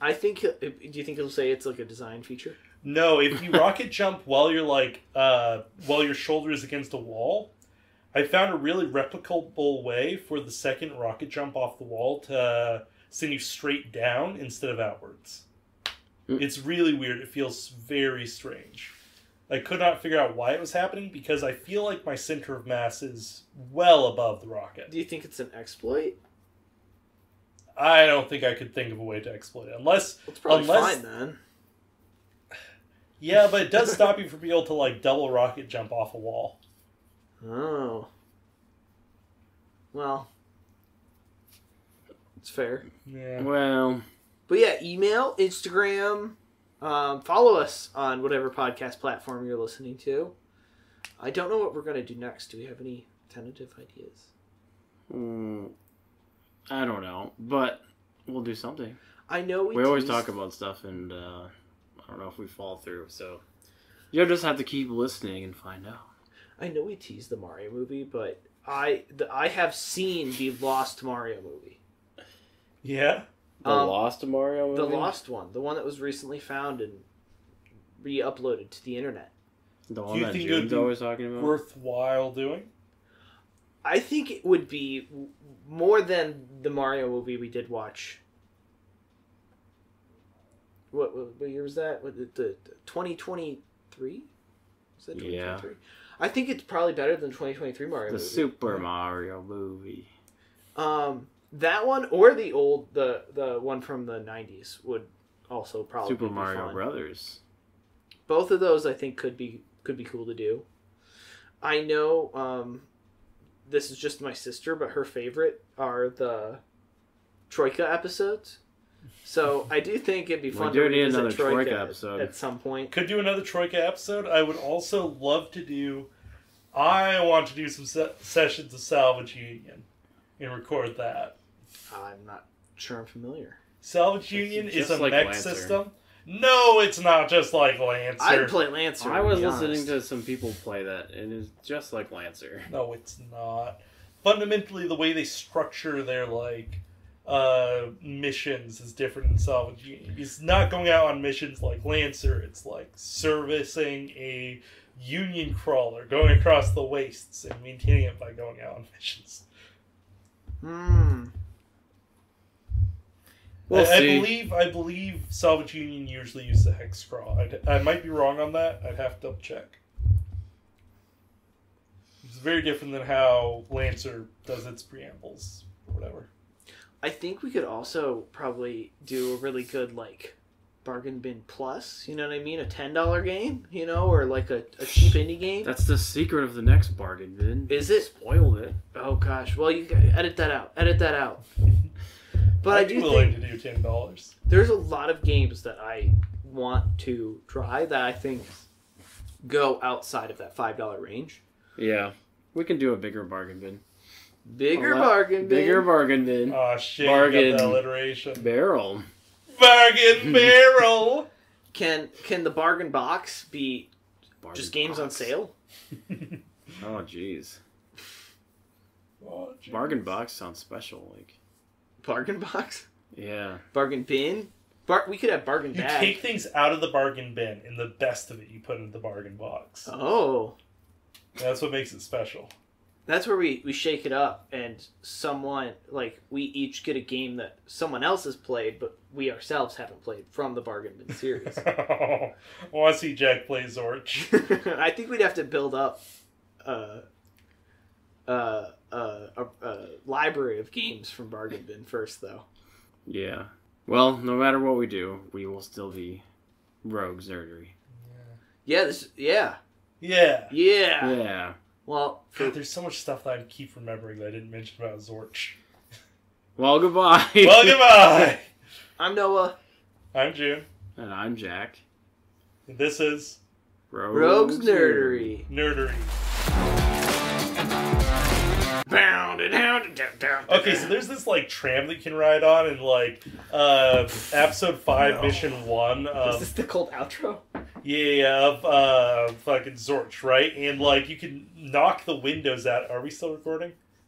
I think. Do you think he'll say it's like a design feature? No, if you rocket jump while you're while your shoulder is against a wall, I found a really replicable way for the second rocket jump off the wall to send you straight down instead of outwards. It's really weird. It feels very strange. I could not figure out why it was happening because I feel like my center of mass is well above the rocket. Do you think it's an exploit? I don't think I could think of a way to exploit it. Unless... It's probably fine then. Yeah, but it does stop you from being able to like double rocket jump off a wall. Oh. Well. It's fair. Yeah. Well... But yeah, email, Instagram, follow us on whatever podcast platform you're listening to. I don't know what we're going to do next. Do we have any tentative ideas? I don't know, but we'll do something. I know We always talk about stuff, and I don't know if we fall through, so you'll just have to keep listening and find out. I know we teased the Mario movie, but I have seen the Lost Mario movie. Yeah? The Lost Mario movie? The Lost one. The one that was recently found and re-uploaded to the internet. The Do one you that think it would June's be always talking about? worthwhile doing? I think it would be more than the Mario movie we did watch. What year was that? What, the 2023? Was that 2023? Yeah. I think it's probably better than the 2023 Mario movie. The Super Mario movie. That one or the old the one from the 90s would also probably Super be Mario fun. Brothers. Both of those I think could be cool to do. I know this is just my sister, but her favorite are the Troika episodes. So I do think it'd be fun to need revisit another Troika episode at some point. Could do another Troika episode. I would also love to do... I want to do some sessions of Salvage Union and record that. I'm not sure I'm familiar. Salvage Union is a like mech Lancer. system. No, it's not just like Lancer. I'd play Lancer. I was to be listening honest. to some people play that, and it's just like Lancer. No, it's not. Fundamentally, the way they structure their missions is different in Salvage Union. It's not going out on missions like Lancer. It's like servicing a Union crawler, going across the wastes and maintaining it by going out on missions. We'll see. I believe Salvage Union usually uses a hex crawl. I might be wrong on that. I'd have to double check. very different than how Lancer does its preambles, or whatever. I think we could also probably do a really good, like, Bargain Bin Plus, you know what I mean? A $10 game, you know, or like a cheap indie game. That's the secret of the next Bargain Bin. Is it? Spoiled it. Oh gosh, well you gotta edit that out. Edit that out. But I do willing think to do $10. there's a lot of games that I want to try that I think go outside of that $5 range. Yeah. We can do a bigger Bargain Bin. Bigger Bargain Bin. Bigger Bargain Bin. Oh shit! Bargain You got the alliteration. Barrel. Bargain barrel. Can the bargain box be Bargain just games on box. sale? Oh, jeez. Oh, jeez. Bargain box sounds special. Like, Bargain box? yeah. Bargain bin? We could have bargain You bag. take things out of the bargain bin, and the best of it you put in the bargain box. Oh. That's what makes it special. That's where we shake it up and someone, like, we each get a game that someone else has played, but we ourselves haven't played from the Bargain Bin series. I want to see Jack play Zorch. I think we'd have to build up a library of games from Bargain Bin first, though. Yeah. Well, no matter what we do, we will still be rogues nerdery. Yeah, Yeah. Yeah. Well, God, there's so much stuff that I keep remembering that I didn't mention about Zorch. Well, goodbye. Well, goodbye. I'm Noah. I'm June. And I'm Jack. And this is Rogues Nerdery. Nerdery. Okay, Okay, so there's this, like, tram that you can ride on in, like, episode 5, mission 1 Is of... this the cold outro? of fucking Zorch, right? And, like, you can knock the windows out. Are we still recording?